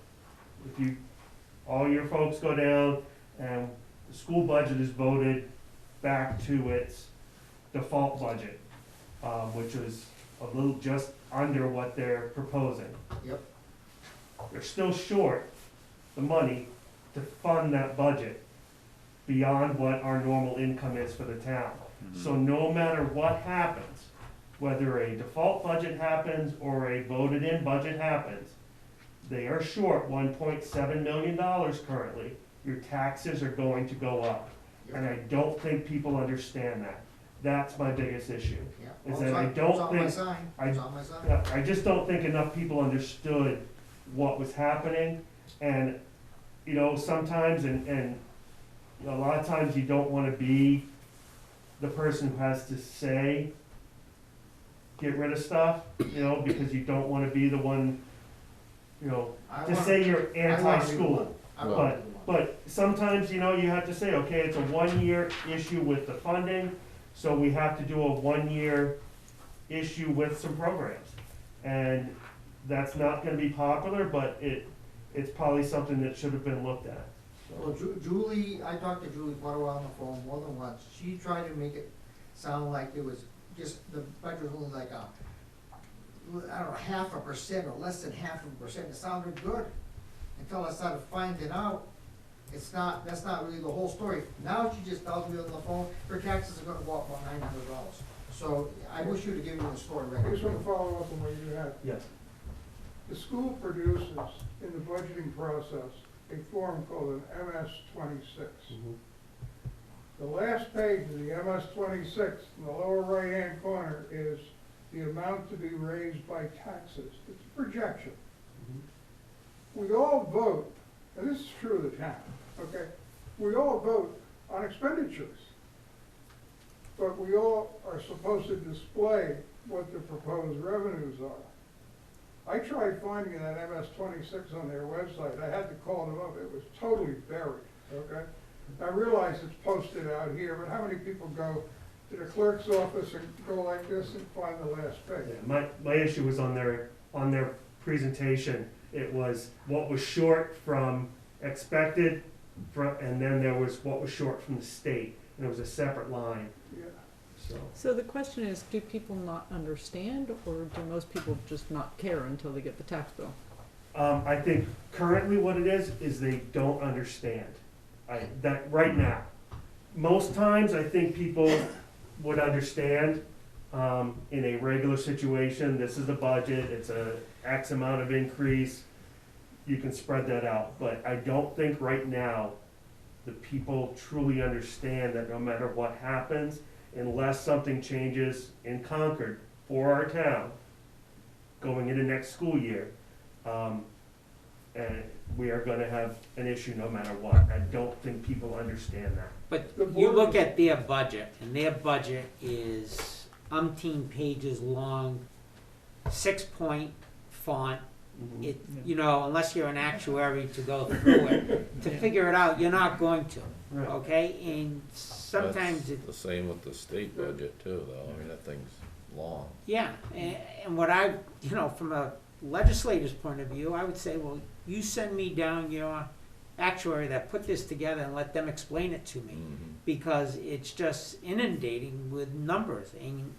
all your folks go down, and the school budget is voted back to its default budget, which was a little just under what they're proposing. Yep. They're still short the money to fund that budget beyond what our normal income is for the town. So no matter what happens, whether a default budget happens or a voted-in budget happens, they are short $1.7 million currently. Your taxes are going to go up. And I don't think people understand that. That's my biggest issue. Yeah. Is Well, that I it's don't on my think- sign. I- It's on my sign. Yeah, I just don't think enough people understood what was happening. And, you know, sometimes, and you know, a lot of times you don't wanna be the person who has to say, get rid of stuff, you know, because you don't wanna be the one, you know, I to want- say you're I want to be anti-school. one. I want to be one. But sometimes, you know, you have to say, okay, it's a 1-year issue with the funding, so we have to do a 1-year issue with some programs. And that's not gonna be popular, but it's probably something that should have been looked at. So, Well, Julie, I talked to Julie quite a while on the phone, more than once. She tried to make it sound like it was just, the budget was only like I don't know, 0.5% or less than 0.5%, it sounded good. Until I started finding out, that's not really the whole story. Now she just tells me on the phone, her taxes are gonna go up about $900. So I wish you'd have given me the story I right. just want to follow up on what you had. Yes. The school produces, in the budgeting process, a form called an MS-26. The last page of the MS-26, in the lower right-hand corner, is the amount to be raised by taxes. It's a projection. We all vote, and this is true of the town, okay? We all vote on expenditures. But we all are supposed to display what the proposed revenues are. I tried finding that MS-26 on their website. I had to call them up. It was totally buried, okay? I realize it's posted out here, but how many people go to the clerk's office and go like this and find the last page? Yeah, my issue was on their presentation. It was what was short from expected, and then there was what was short from the state, and it was a separate line, Yeah. so. So the question is, do people not understand, or do most people just not care until they get the tax bill? I think currently what it is they don't understand. That right now. Most times, I think people would understand, in a regular situation, this is the budget, it's a X amount of increase, you can spread that out. But I don't think right now, the people truly understand that no matter what happens, unless something changes in Concord for our town, going into next school year, and we are gonna have an issue no matter what. I don't think people understand that. But The you board look is- at their budget, and their budget is umpteen pages long, 6-point font. It, you know, unless you're an actuary to go through it, to figure it out, you're not going to, Right. okay? And sometimes it, That's the same with the state budget too, though. I mean, that thing's long. yeah, and what I, you know, from a legislator's point of view, I would say, well, you send me down your actuary that put this together and let them explain it to me. Because it's just inundating with numbers and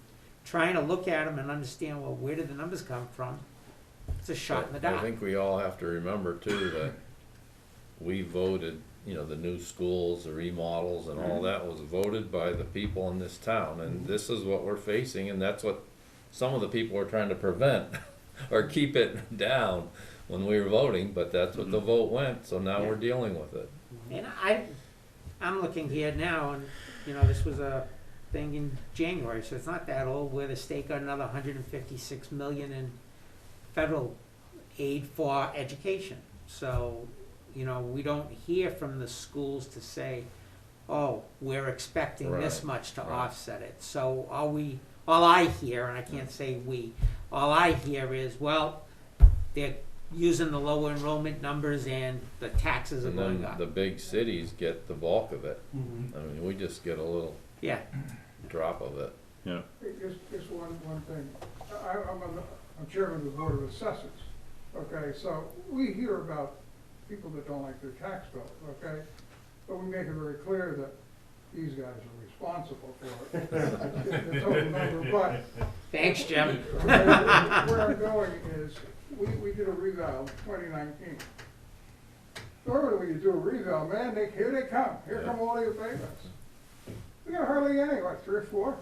trying to look at them and understand, well, where did the numbers come from? It's a shot in the But I dark. think we all have to remember too that we voted, you know, the new schools, the remodels and all that was voted by the people in this town. And this is what we're facing, and that's what some of the people are trying to prevent or keep it down when we were voting, but that's what the vote went, so now we're dealing with it. And I'm looking here now, and, you know, this was a thing in January, so it's not that old, where the state got another $156 million in federal aid for education. So, you know, we don't hear from the schools to say, oh, we're expecting this Right, much to right. offset it. So all I hear, and I can't say we, all I hear is, well, they're using the lower enrollment numbers and the taxes are And going then up. the big cities get the bulk of it. Mhm. I mean, we just get a little Yeah, drop of it. Hey, just one thing. I'm chairman of the Board of Assessors, okay? So we hear about people that don't like their tax bill, okay? But we make it very clear that these guys are responsible for it. The total number, but thanks, Jim. where I'm going is, we did a reval in 2019. Normally when you do a reval, man, here they come. Here come all the abatements. We got hardly any, what, 3 or 4?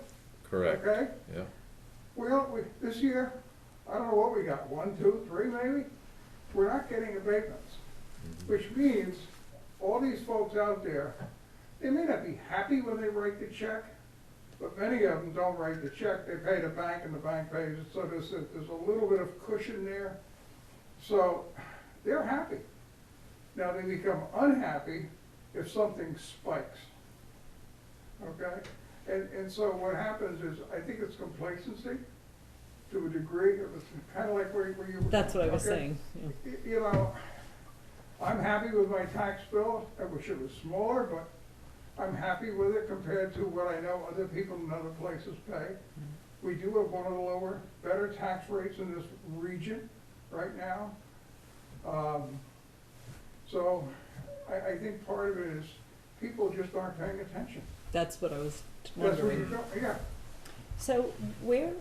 Correct, Okay? yeah. Well, this year, I don't know what we got, 1, 2, 3 maybe? We're not getting abatements, which means all these folks out there, they may not be happy when they write the check, but many of them don't write the check. They pay the bank and the bank pays it, so there's a little bit of cushion there. So they're happy. Now they become unhappy if something spikes. Okay? And so what happens is, I think it's complacency to a degree. It's kind of like where you. That's what I was okay? saying, yeah. You know, I'm happy with my tax bill. I wish it was smaller, but I'm happy with it compared to what I know other people in other places pay. We do have one of the better tax rates in this region right now. So I think part of it is people just aren't paying attention. That's what I was That's what wondering. yeah. So where,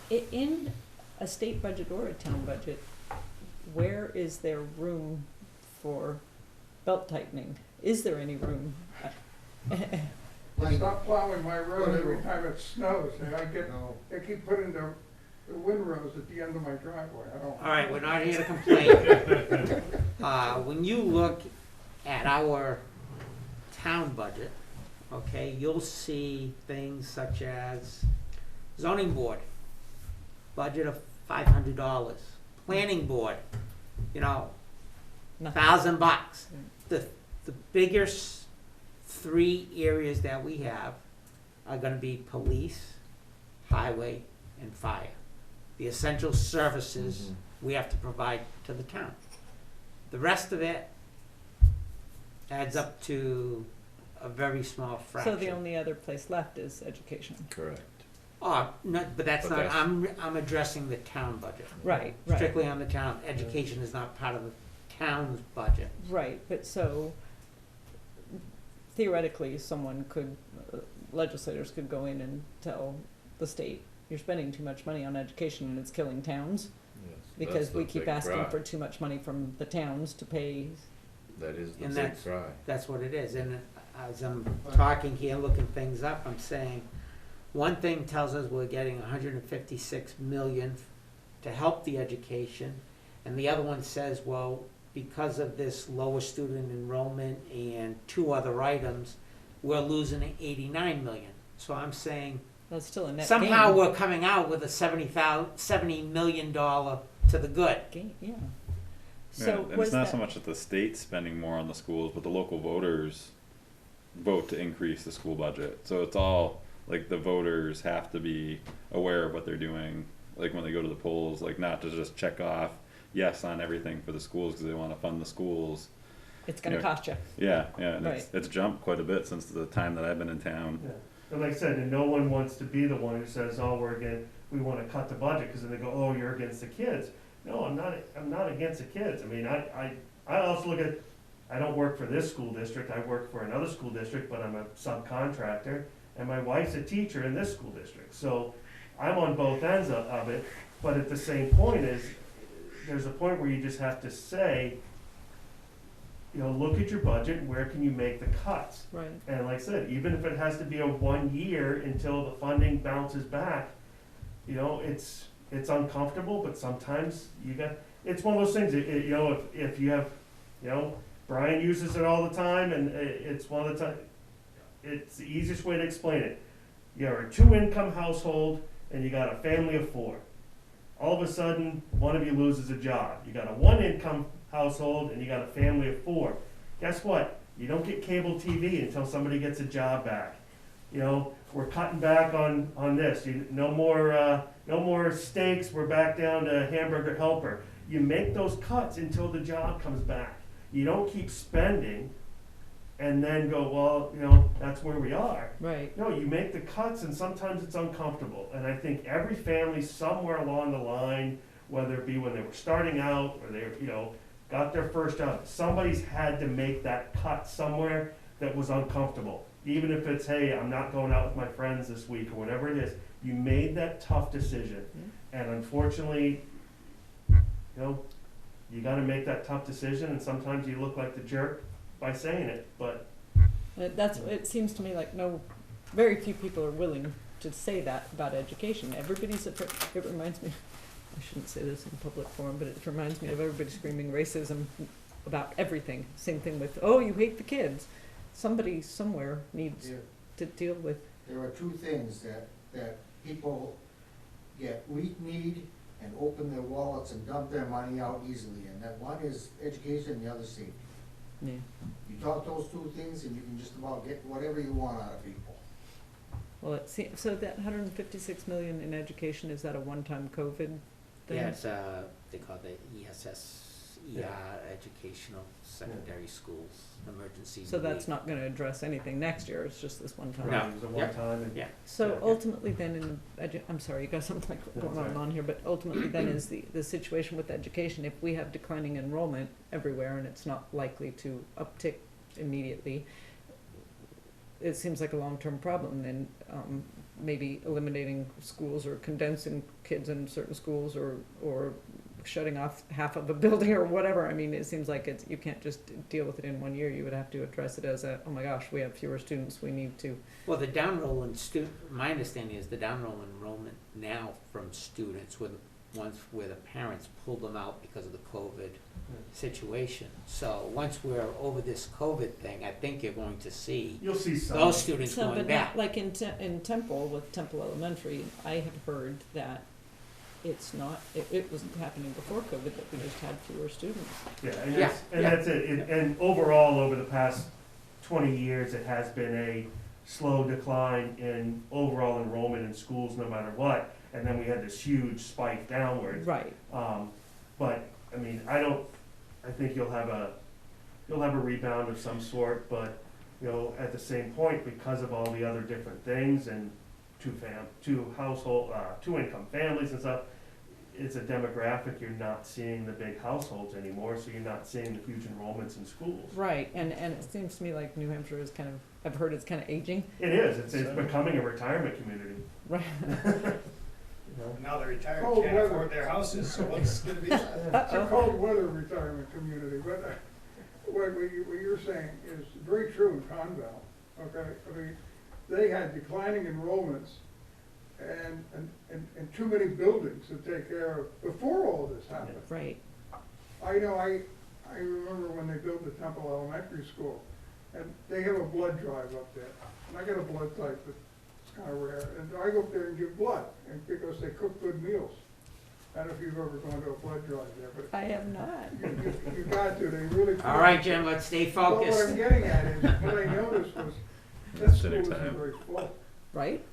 in a state budget or a town budget, where is there room for belt tightening? Is there any room? I stop plowing my road every time it snows, and they keep putting the windrows at the end of my driveway, I don't. All right, we're not here to complain. When you look at our town budget, okay, you'll see things such as zoning board, budget of $500. Planning board, Nothing. $1,000. The biggest three areas that we have are gonna be police, highway, and fire. The essential services we have to provide to the town. The rest of it adds up to a very small fraction. So the only other place left is education. Correct. Oh, no, but that's But not, that's- I'm addressing the town budget. Right. Strictly on the town, education is not part of the town's budget. Right, but so theoretically, someone could, legislators could go in and tell the state, you're spending too much money on education and it's killing towns, Yes, because that's the we keep big asking cry. for too much money from the towns to pay. That is the And big that's- cry. That's what it is, and as I'm talking here, looking things up, I'm saying, one thing tells us we're getting 156 million to help the education, and the other one says, well, because of this lower student enrollment and two other items, we're losing 89 million. So I'm saying, That's still a net somehow gain. we're coming out with a $70 million to the good. Yeah. Yeah, So and was it's not that, so much that the state's spending more on the schools, but the local voters vote to increase the school budget. So it's all, like, the voters have to be aware of what they're doing, like, when they go to the polls, like, not to just check off yes on everything for the schools, because they wanna fund the schools. it's gonna Yeah. cost you. Yeah, and it's jumped quite a bit since the time that I've been in town. Yeah. And like I said, and no one wants to be the one who says, oh, we wanna cut the budget, cause then they go, oh, you're against the kids. No, I'm not against the kids. I mean, I also look at, I don't work for this school district, I work for another school district, but I'm a subcontractor, and my wife's a teacher in this school district, so I'm on both ends of it, but at the same point is, there's a point where you just have to say, look at your budget, and where can you make the cuts? Right. And like I said, even if it has to be a 1 year until the funding bounces back, it's uncomfortable, but sometimes it's one of those things, if you have, Brian uses it all the time, and it's one of the time, it's the easiest way to explain it. You're a 2-income household, and you got a family of 4. All of a sudden, one of you loses a job. You got a 1-income household, and you got a family of 4. Guess what? You don't get cable TV until somebody gets a job back. We're cutting back on this. No more steaks. We're back down to hamburger helper. You make those cuts until the job comes back. You don't keep spending and then go, well, that's where we are. Right. No, you make the cuts, and sometimes it's uncomfortable. And I think every family somewhere along the line, whether it be when they were starting out or they, got their first job, somebody's had to make that cut somewhere that was uncomfortable. Even if it's, hey, I'm not going out with my friends this week, or whatever it is, you made that tough decision. And unfortunately, you gotta make that tough decision, and sometimes you look like the jerk by saying it, but It seems to me like very few people are willing to say that about education. It reminds me, I shouldn't say this in a public forum, but it reminds me of everybody screaming racism about everything. Same thing with, oh, you hate the kids. Somebody somewhere needs There, to deal with. there are two things that people get weak kneed and open their wallets and dump their money out easily, and that one is education and the other safety. Yeah. You talk those two things and you can just about get whatever you want out of people. Well, so that 156 million in education, is that a one-time COVID thing? Yeah, it's, they call it ESS, Educational Secondary Schools, Emergency. So that's Relief. not gonna address anything next year, it's just this one time? No. it was a one-time, and Yeah. So Yeah. ultimately then, I'm sorry, you got something like No, going on here, but ultimately then is the situation with education, if we have declining enrollment everywhere and it's not likely to uptick immediately, it seems like a long-term problem, then maybe eliminating schools or condensing kids in certain schools or shutting off half of a building or whatever. I mean, it seems like it's, you can't just deal with it in 1 year. You would have to address it as a, oh my gosh, we have fewer students, we need to. Well, the down roll in my understanding is the down roll enrollment now from students with, once where the parents pulled them out because of the COVID situation. So once we're over this COVID thing, I think you're going to see You'll see some. those students So, going but back. like in Temple, with Temple Elementary, I have heard that it's not, it was happening before COVID, that we just had fewer students. Yeah, and Yeah, that's it. And overall, over the past 20 years, it has been a slow decline in overall enrollment in schools, no matter what. And then we had this huge spike downward. Right. But I mean, I think you'll have a rebound of some sort. But you know, at the same point, because of all the other different things and two income families and stuff, it's a demographic. You're not seeing the big households anymore, so you're not seeing the huge enrollments in schools. Right, and it seems to me like New Hampshire is kind of, I've heard it's kind of aging. It is. It's becoming a retirement community. Right. You know? Now the retired Cold can't weather. afford their houses, so what's gonna be left? It's a cold weather retirement community, but what you're saying is very true in Conval, okay? I mean, they had declining enrollments and too many buildings to take care of before all this happened. Right. I know, I remember when they built the Temple Elementary School, and they have a blood drive up there. And I got a blood type that's kind of rare, and I go up there and give blood, and because they cook good meals. I don't know if you've ever gone to a blood drive there, but I have not. you got to, they really. All right, Jim, let's stay Well, focused. what I'm getting at is, what I noticed was, that school Dinner isn't time. very full. Right?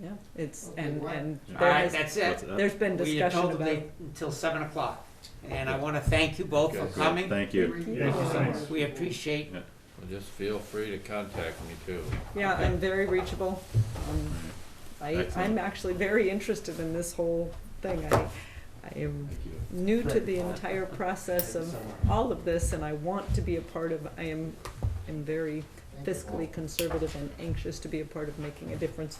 Yeah, it's, Okay, and what? and All there right, has, that's What's it. it up? there's been We are discussion told to about. wait until 7 o'clock. And I want to thank you both for Good. coming. Thank you. Thank you so much. We appreciate Well, just feel free to contact me too. Yeah, I'm very reachable. I'm Excellent. actually very interested in this whole thing. I am new to the entire process of all of this, and I want to be a part of, I'm very fiscally conservative and anxious to be a part of making a difference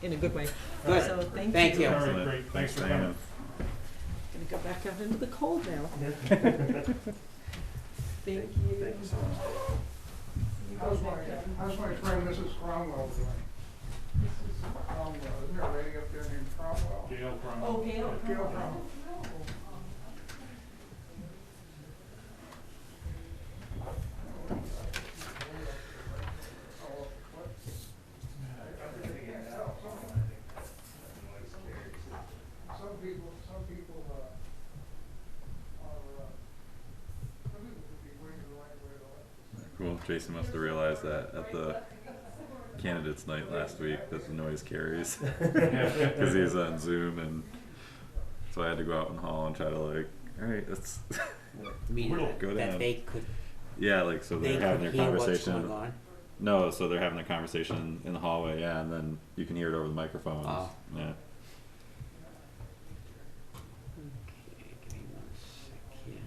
in a good way. Good. So thank Thank you. you. All right, Excellent. great, thanks for Diana. coming. Gonna go back out into the cold now. Yeah. Thank you. Thank you so much. How's my friend Mrs. Cromwell doing? Mrs. Cromwell, isn't there a lady up there named Cromwell? Gail Crum. Oh, Gail. Gail Cromwell. Some people are, some people could be waiting the right way to let. Cool. Jason must have realized that at the candidates night last week that the noise carries because he's on Zoom, and so I had to go out in the hall and try to like, all right, let's meeting Go that down. they could, yeah, like so they they're having could their hear what's conversation. going on. No, so they're having their conversation in the hallway, yeah, and then you can hear it over the microphones. Oh. Yeah. Okay, give me 1 sec here.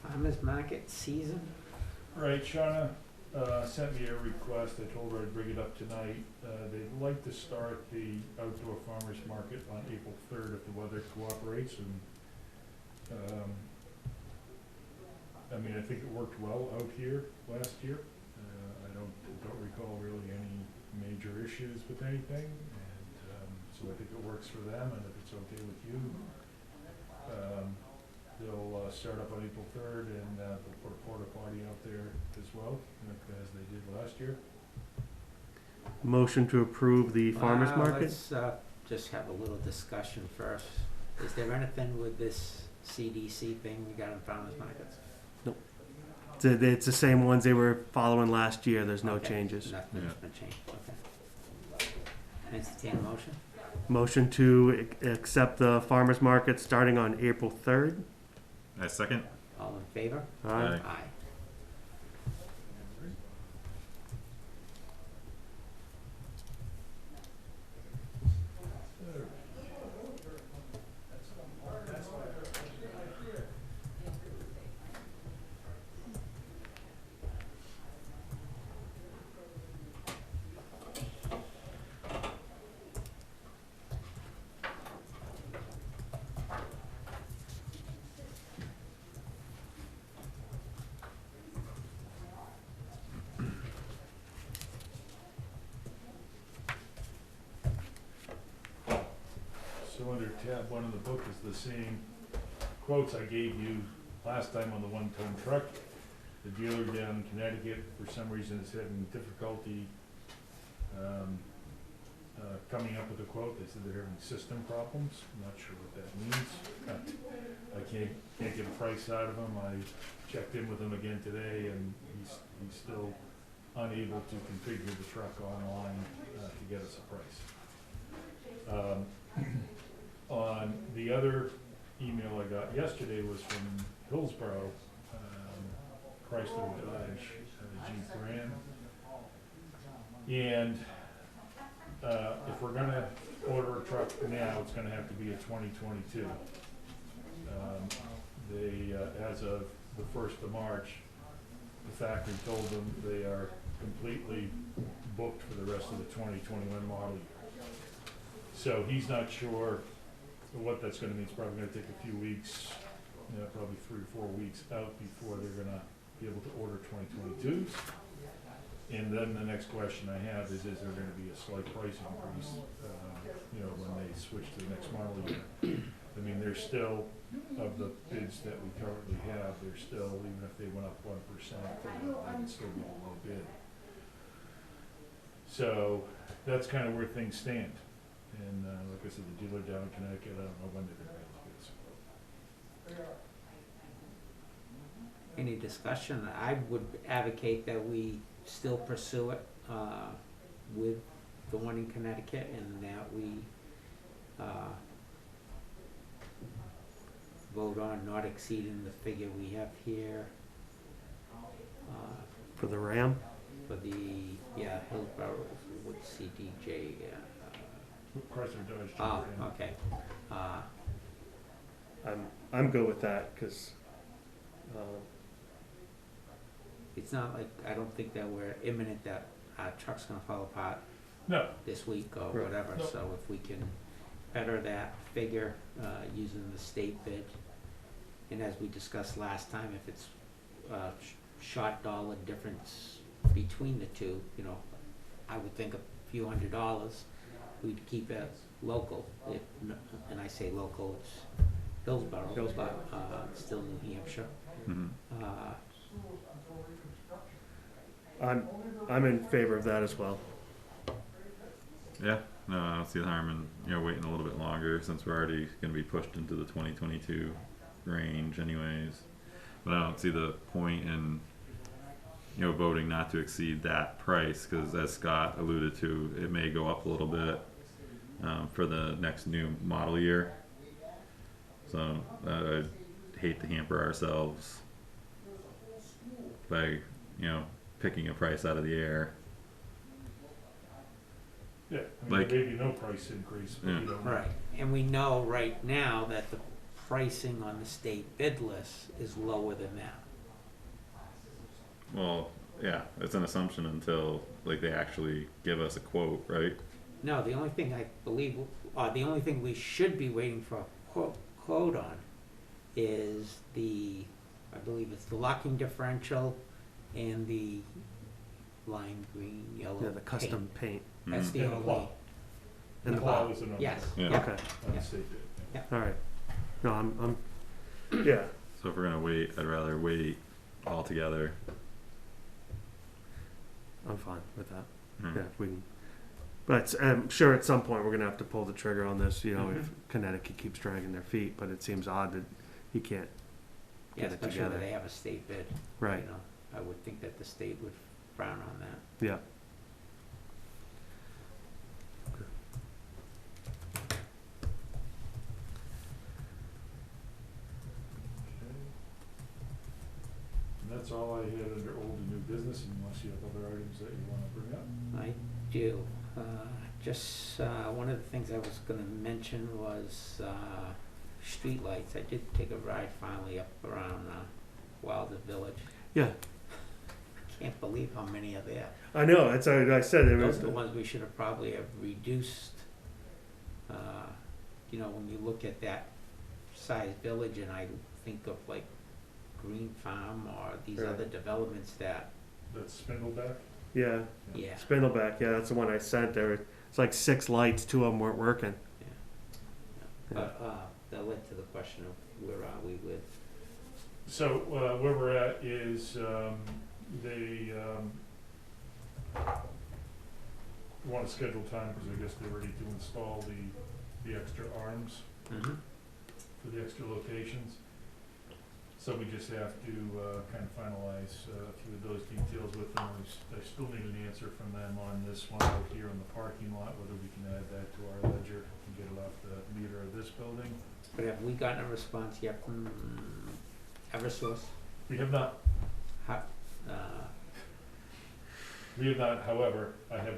Farmers market season? Right, Shauna, sent me a request, I told her I'd bring it up tonight. They'd like to start the outdoor farmers market on April 3rd if the weather cooperates, and, I mean, I think it worked well out here last year. I don't recall really any major issues with anything, and, so I think it works for them, and if it's okay with you, they'll start up on April 3rd, and they'll put a porta potty out there as well, like as they did last year. Motion to approve the farmer's market? Let's just have a little discussion first. Is there anything with this CDC thing we got in farmers markets? It's the same ones they were following last year. There's no Okay, changes. Nothing's Yeah. been changed, okay. Entertain a motion? Motion to accept the farmer's market starting on April 3rd. I second. All in favor? Aye. Aye. Aye. So under tab one of the book is the same quotes I gave you last time on the one-ton truck. The dealer down in Connecticut, for some reason, is having difficulty coming up with a quote. They said they're having system problems. I'm not sure what that means. I can't get a price out of him. I checked in with him again today, and he's still unable to configure the truck online to get us a price. On the other email I got yesterday was from Hillsborough, Chrysler Dodge Jeep Ram. And if we're gonna order a truck now, it's gonna have to be a 2022. They, as of the 1st of March, the factory told them they are completely booked for the rest of the 2021 model year. So he's not sure what that's gonna mean. It's probably gonna take a few weeks, probably 3 or 4 weeks out before they're gonna be able to order 2022s. And then the next question I have is there gonna be a slight price increase, when they switch to the next model year? I mean, there's still, of the bids that we currently have, there's still, even if they went up 1%, they would still be a low bid. So that's kind of where things stand. And like I said, the dealer down in Connecticut, I don't know when they're gonna be able to get us. Any discussion? I would advocate that we still pursue it with the one in Connecticut, and that we vote on not exceeding the figure we have here For the Ram? for the, Hillsborough with CDJ. Chrysler Dodge Jeep Oh, Ram. okay. I'm good with that, cause, It's not like, I don't think that we're imminent that our truck's gonna fall apart No, this week or Right. whatever, No. so if we can better that figure, using the state bid. And as we discussed last time, if it's, short dollar difference between the two, I would think a few $100s, we'd keep it local. And I say local, it's Hillsborough, but, still New Hampshire. Mhm. I'm in favor of that as well. Yeah, no, I don't see the harm in, waiting a little bit longer since we're already gonna be pushed into the 2022 range anyways. But I don't see the point in, voting not to exceed that price, cause as Scott alluded to, it may go up a little bit, for the next new model year. So, I'd hate to hamper ourselves by, picking a price out of the air. yeah, I mean, Like- there may be no price increase, but Yeah. you don't know. Right, and we know right now that the pricing on the state bid list is lower than that. Well, yeah, it's an assumption until they actually give us a quote, right? No, the only thing I believe, the only thing we should be waiting for a quote on is I believe it's the locking differential and the lime green, yellow Yeah, the paint. custom paint. That's Mhm. the And the only. plow. And The the plow is another. Yes, Yeah. yeah, Okay, On Yeah. the state bid. all right. No, I'm, yeah, So if we're gonna wait, I'd rather wait altogether. I'm fine with that. Mhm. Yeah, we can. But I'm sure at some point we're gonna have to pull the trigger on this, if Mhm. Connecticut keeps dragging their feet, but it seems odd that he can't yeah, get it especially when together. they have a state bid, Right, I would think that the state would frown on that. yeah. Okay. And that's all I had under old and new business, unless you have other items that you wanna bring up. I do. One of the things I was gonna mention was, streetlights. I did take a ride finally up around, Wilder Village. Yeah, I can't believe how many are there. I know, that's, I said, it Those was, are the ones we should have probably have reduced. When you look at that size village, and I think of like Green Farm or these Right. other developments that, That's Spindleback? yeah, yeah, Spindleback, yeah, that's the one I sent there. It's like 6 lights, 2 of them weren't working. But, that led to the question of where are we with, So, where we're at is, they, wanna schedule time, cause I guess they're ready to install the extra arms for the extra locations. So we just have to, kind of finalize a few of those details with them. I still need an answer from them on this one out here in the parking lot, whether we can add that to our ledger and get it off the meter of this building. but have we gotten a response yet from Eversource? We have not, however, I have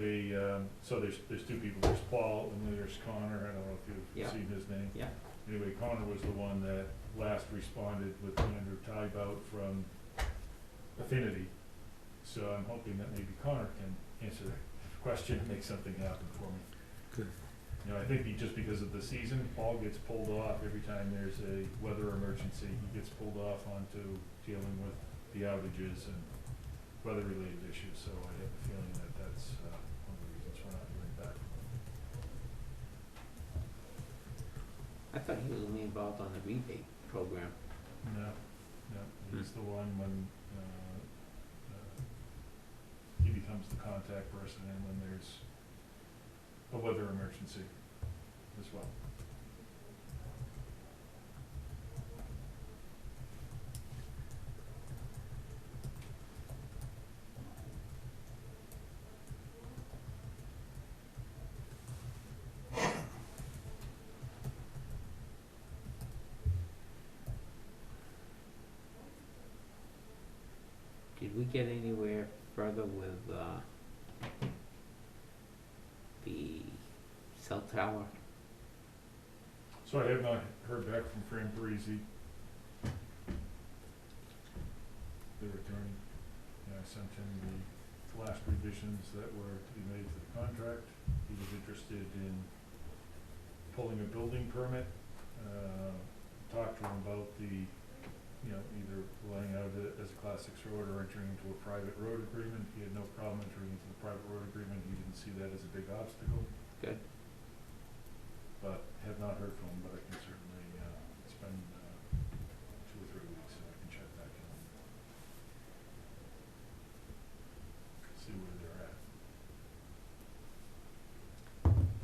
so there's two people, there's Paul and then there's Connor, I don't know if Yeah. you've seen his name. Yeah. Anyway, Connor was the one that last responded with Andrew Tybout from Affinity. So I'm hoping that maybe Connor can answer that question and make something happen for me. Good. You know, I think just because of the season, Paul gets pulled off every time there's a weather emergency. He gets pulled off onto dealing with the outages and weather-related issues. So I have a feeling that that's one of the reasons we're not hearing back from him. I thought he was only involved on the rebate program. No, he's the one when, he becomes the contact person and when there's a weather emergency as well. Did we get anywhere further with, the cell tower? So I have not heard back from Fran Parisi, their attorney. I sent him the last revisions that were to be made to the contract. He was interested in pulling a building permit. Talked to him about the, either laying out it as a Class 6 road or entering into a private road agreement. He had no problem entering into the private road agreement. He didn't see that as a big obstacle. Good. But have not heard from him, but I can certainly, it's been 2 or 3 weeks, so I can check back in. See where they're at.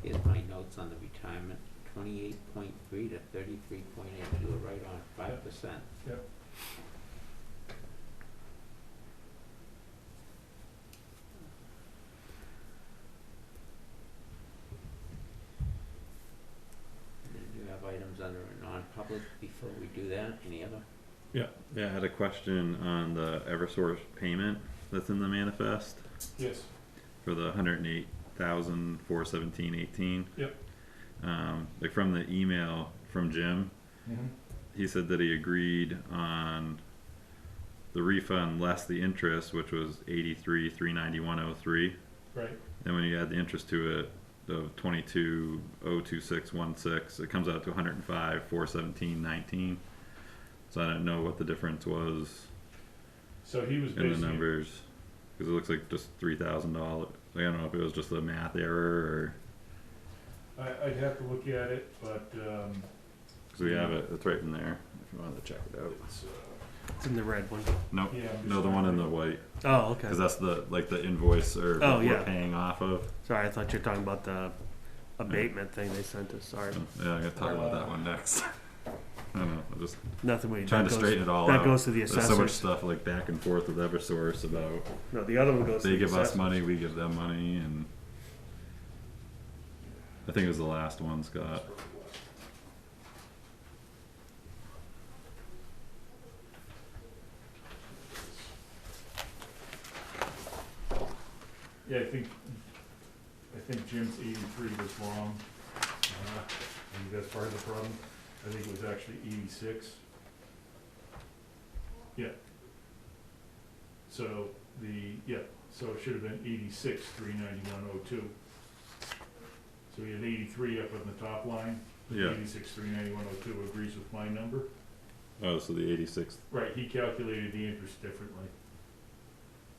Here's my notes on the retirement, 28.3 to 33.8, you were right on 5%. Yep. And then you have items under a non-public before we do that, any other? Yeah, I had a question on the Eversource payment that's in the manifest Yes. for the 108,417.18. Yep. Like from the email from Jim, Mm-hmm. he said that he agreed on the refund less the interest, which was 83,391.03. Right. Then when you add the interest to it of 22,026.16, it comes out to 105,417.19. So I don't know what the difference was So he was in the basically, numbers, because it looks like just $3,000. I don't know if it was just a math error or I'd have to look at it, but, because we have it. It's right in there if you wanted to check it out. it's, It's in the red one. Nope. yeah. I'm No, just the one in the trying to- white, Oh, okay. because that's the invoice or Oh, what yeah. we're paying off of. Sorry, I thought you were talking about the abatement thing they sent us. Sorry. Yeah, I'm gonna talk about that one next. I don't know. I'm just Nothing we trying that to goes- straighten it all That out. goes to the There's assessors. so much stuff like back and forth with Eversource about No, the other one goes to they the give us assessors. money, we give them money, and I think it was the last one, Scott. Yeah, I think Jim's 83 was wrong. I think that's part of the problem. I think it was actually 86. Yeah. So so it should have been 86, 391.02. So he had 83 up on the top line. Yeah. 86, 391.02 agrees with my number. Oh, so the 86th. Right, he calculated the interest differently.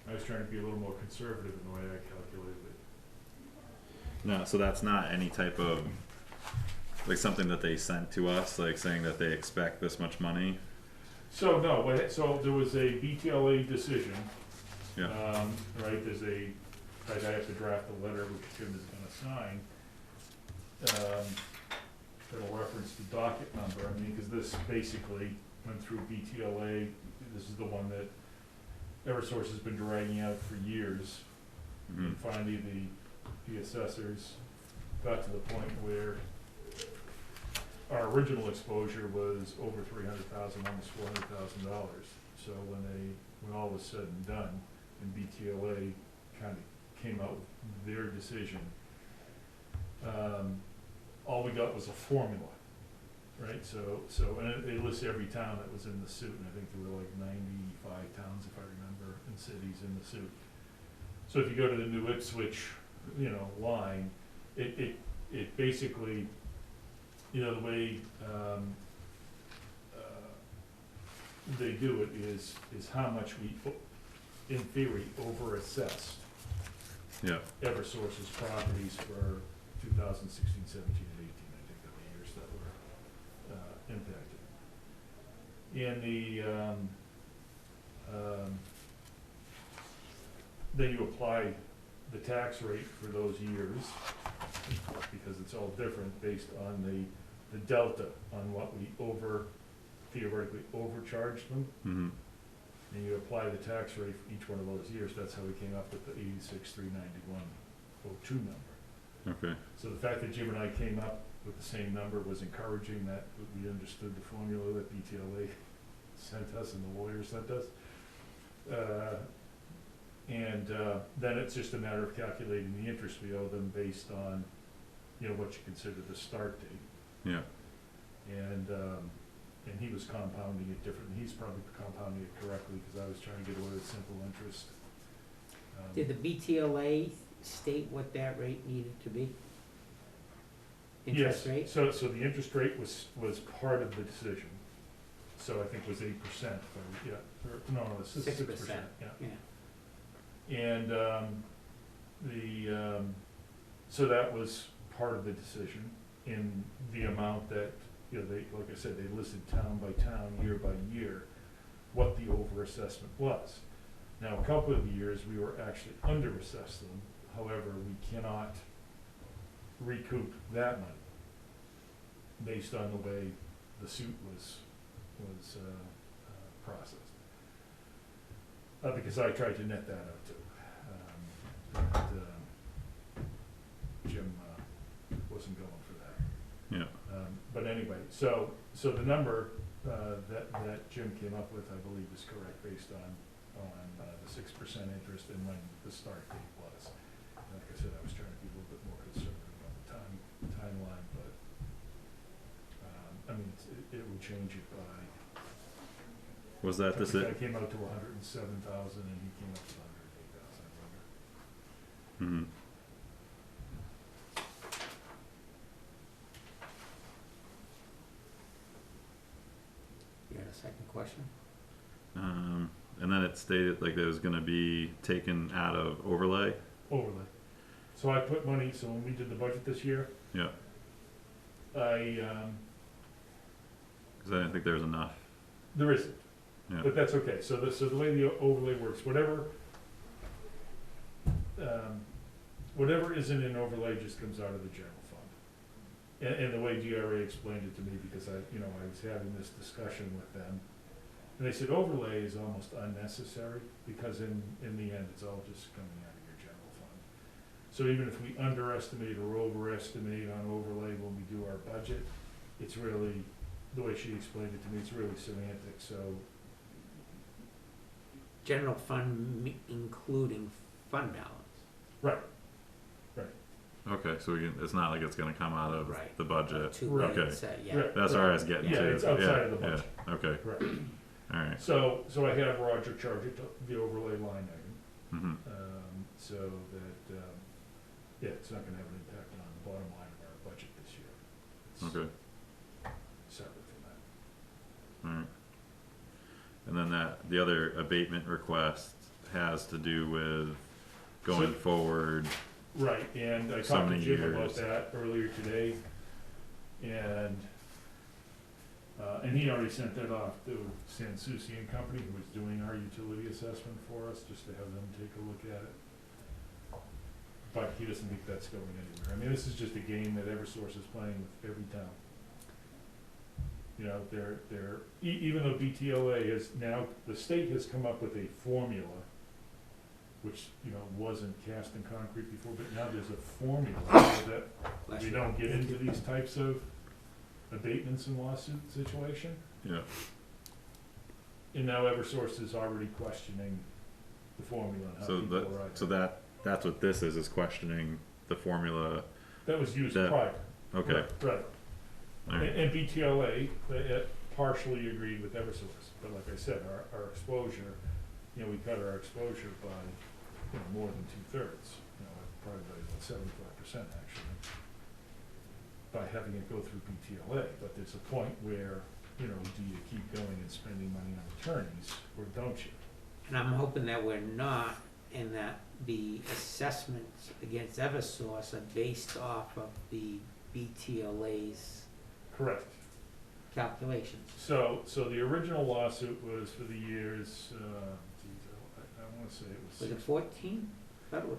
I was trying to be a little more conservative in the way I calculated it. No, so that's not any type of like something that they sent to us, like saying that they expect this much money? So, no, so there was a BTLA decision. Yeah. Right, I have to draft a letter which Jim is gonna sign. That'll reference the docket number, I mean, cause this basically went through BTLA, this is the one that Eversource has been dragging out for years. Mhm. And finally, the assessors got to the point where our original exposure was over $300,000, almost $400,000. So when all was said and done, and BTLA kind of came out with their decision, all we got was a formula, right? So and it lists every town that was in the suit, and I think there were like 95 towns, if I remember, and cities in the suit. So if you go to the New Ipswich, line, it basically, the way they do it is how much we, in theory, over-assessed Yeah. Eversource's properties for 2016, 17, and 18, I think, are the years that were impacted. And then you apply the tax rate for those years, because it's all different based on the delta on what we theoretically overcharged them. Mm-hmm. And you apply the tax rate for each one of those years, that's how we came up with the 86,391.02 number. Okay. So the fact that Jim and I came up with the same number was encouraging, that we understood the formula that BTLA sent us and the lawyers sent us. Then it's just a matter of calculating the interest we owe them based on, what you consider the start date. Yeah. And he was compounding it differently. He's probably compounding it correctly, because I was trying to get away with simple interest. Did the BTLA state what that rate needed to be? Interest rate? Yes, so the interest rate was part of the decision. So I think it was 8%, it's 6%, yeah. Yeah. And so that was part of the decision, in the amount that, they, like I said, they listed town by town, year by year, what the overassessment was. Now, a couple of years, we were actually underassessed them, however, we cannot recoup that money based on the way the suit was processed. Because I tried to net that out too. Jim wasn't going for that. Yeah. But anyway, so the number that Jim came up with, I believe, is correct, based on the 6% interest and when the start date was. Like I said, I was trying to be a little bit more conservative on the timeline, but it would change it by. Was that I the think I came out to 107,000, and he came up to 108,000, I remember. Mm-hmm. You had a second question? And then it stated like it was gonna be taken out of overlay. Overlay. So I put money, so when we did the budget this year, Yeah. I, Cause I didn't think there was enough. there isn't, Yeah. but that's okay. So the way the overlay works, whatever isn't in overlay just comes out of the general fund. And the way DRA explained it to me, because I was having this discussion with them, and they said overlay is almost unnecessary, because in the end, it's all just coming out of your general fund. So even if we underestimate or overestimate on overlay when we do our budget, it's really, the way she explained it to me, it's really semantic, so. General fund including fund balance. Right. Okay, so it's not like it's gonna come out of Right. the budget. Two Right. billion, so, yeah. Right. That's where I was getting Yeah, to. it's outside of the budget. Yeah. Okay. Right. All right. So I had Roger charge it to the overlay line item, Mm-hmm. so that, it's not gonna have an impact on the bottom line of our budget this year. It's Okay. separate from that. All right. And then the other abatement request has to do with going So- forward. Right, and I So talked to many Jim about years. that earlier today, And he already sent that off to Sansucci and Company, who was doing our utility assessment for us, just to have them take a look at it. But he doesn't think that's going anywhere. I mean, this is just a game that Eversource is playing with every town. You know, even though BTLA has now, the state has come up with a formula, which, you know, wasn't cast in concrete before, but now there's a formula so that we don't get into these types of abatements and lawsuit situation. Yeah. And now Eversource is already questioning the formula and how So people that, arrive. so that's what this is questioning the formula. That was used that- prior. Okay. Right. Alright. And BTLA partially agreed with Eversource, but like I said, our exposure, you know, we cut our exposure by, you know, more than 2/3, you know, probably by about 75% actually, by having it go through BTLA. But there's a point where, you know, do you keep going and spending money on attorneys, or don't you? And I'm hoping that we're not, and that the assessments against Eversource are based off of the BTLA's Correct. calculations. So the original lawsuit was for the years, I wanna say it Was was. it 14? That was,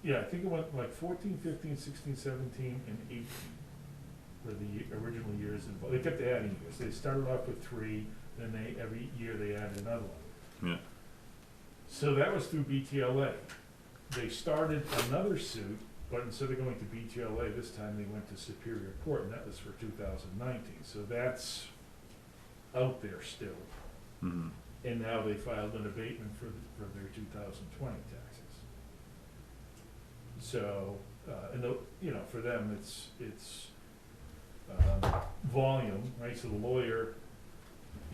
Yeah, I think it went like 14, 15, 16, 17, and 18 were the original years involved. They kept adding years. They started off with 3, then every year they added another one. Yeah. So that was through BTLA. They started another suit, but instead of going to BTLA, this time they went to Superior Court, and that was for 2019. So that's out there still. Mm-hmm. And now they filed an abatement for their 2020 taxes. So, you know, for them, it's volume, right? So the lawyer,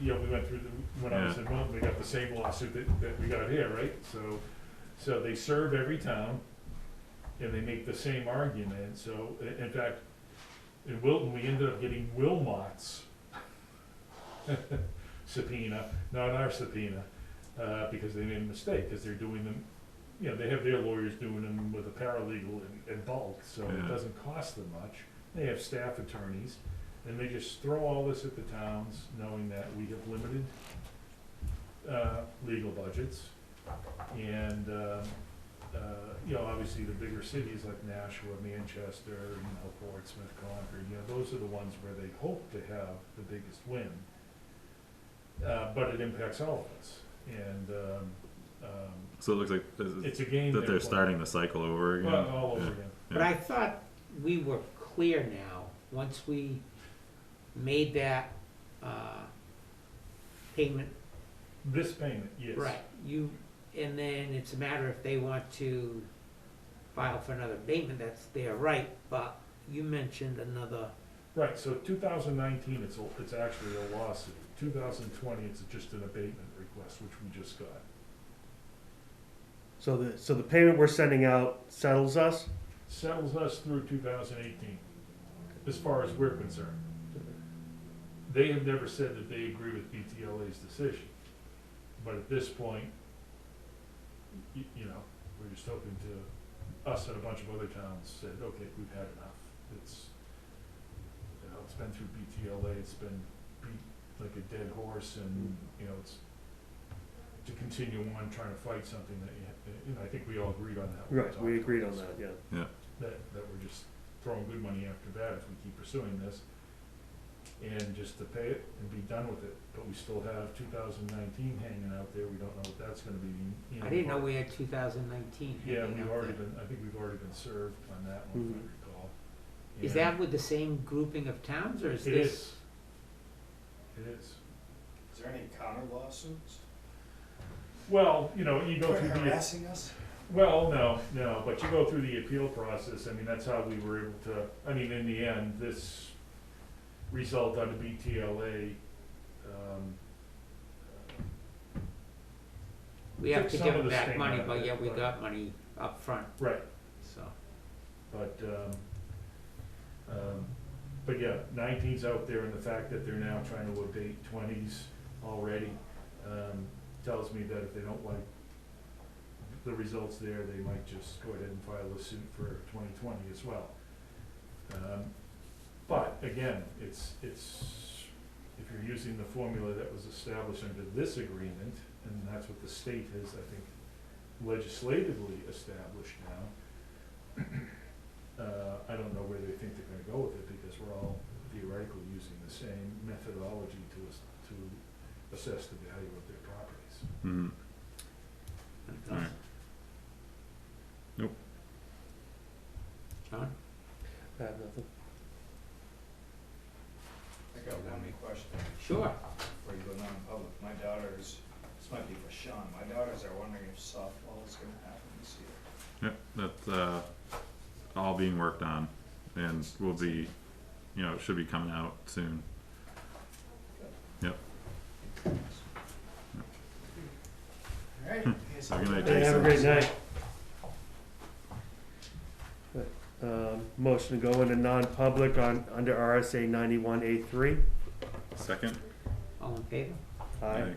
you know, we went through when I was in Wilton, we got the same lawsuit that we got here, right? So they serve every town, and they make the same argument. So, in fact, in Wilton, we ended up getting Wilmot's subpoena, not our subpoena, because they made a mistake, because they're doing them, you know, they have their lawyers doing them with a paralegal in bulk, so it Yeah. doesn't cost them much. They have staff attorneys, and they just throw all this at the towns, knowing that we have limited legal budgets. And, you know, obviously the bigger cities like Nashua, Manchester, you know, Portsmouth, Concord, you know, those are the ones where they hope to have the biggest win. But it impacts all of us, and, So it looks like it's a game that they're playing. starting the cycle over again. Well, all over Yeah. again. but I thought we were clear now, once we made that, payment. This payment, yes. Right, and then it's a matter if they want to file for another abatement, that's their right, but you mentioned another, Right, so 2019, it's actually a lawsuit. 2020, it's just an abatement request, which we just got. So the payment we're sending out settles us? Settles us through 2018, as far as we're concerned. They have never said that they agree with BTLA's decision. But at this point, you know, we're just hoping to, us and a bunch of other towns said, okay, we've had enough. It's, you know, it's been through BTLA, it's been beat like a dead horse, and, you know, it's to continue on trying to fight something that you know, I think we all agreed on that. when Right, we talked agreed about on this. that, yeah. That we're just throwing good money after bad if we keep pursuing this, and just to pay it and be done with it. But we still have 2019 hanging out there, we don't know what that's gonna be, you know. I didn't know we had 2019 Yeah, hanging we've out already there. been, I think we've already been served on that one, if I Mhm. recall. Is And that with the same grouping of towns, or is It this? is. It is. Is there any counter lawsuits? Well, you know, you go through the. Harassing us? Well, no, but you go through the appeal process, I mean, that's how we were able to, I mean, in the end, this result out of BTLA, We have took to some give of them the back sting money, out of but it, yet we but- got money up front. right, So, but yeah, 19's out there, and the fact that they're now trying to abate 20s already, tells me that if they don't like the results there, they might just go ahead and file a suit for 2020 as well. again, it's, if you're using the formula that was established under this agreement, and that's what the state has, I think, legislatively established now, I don't know where they think they're gonna go with it, because we're all theoretically using the same methodology to assess the value of their properties. Mhm. Alright. John? I have nothing. I got one question Sure. before you go non-public. My daughters, this might be for Sean, my daughters are wondering if softball is gonna happen this year. Yep, that's all being worked on and will be, it should be coming out soon. Yep. Alright. So good night, Hey, have a Jason. great night. Motion to go into non-public under RSA 91A3. Second? All in favor? Aye. Aye.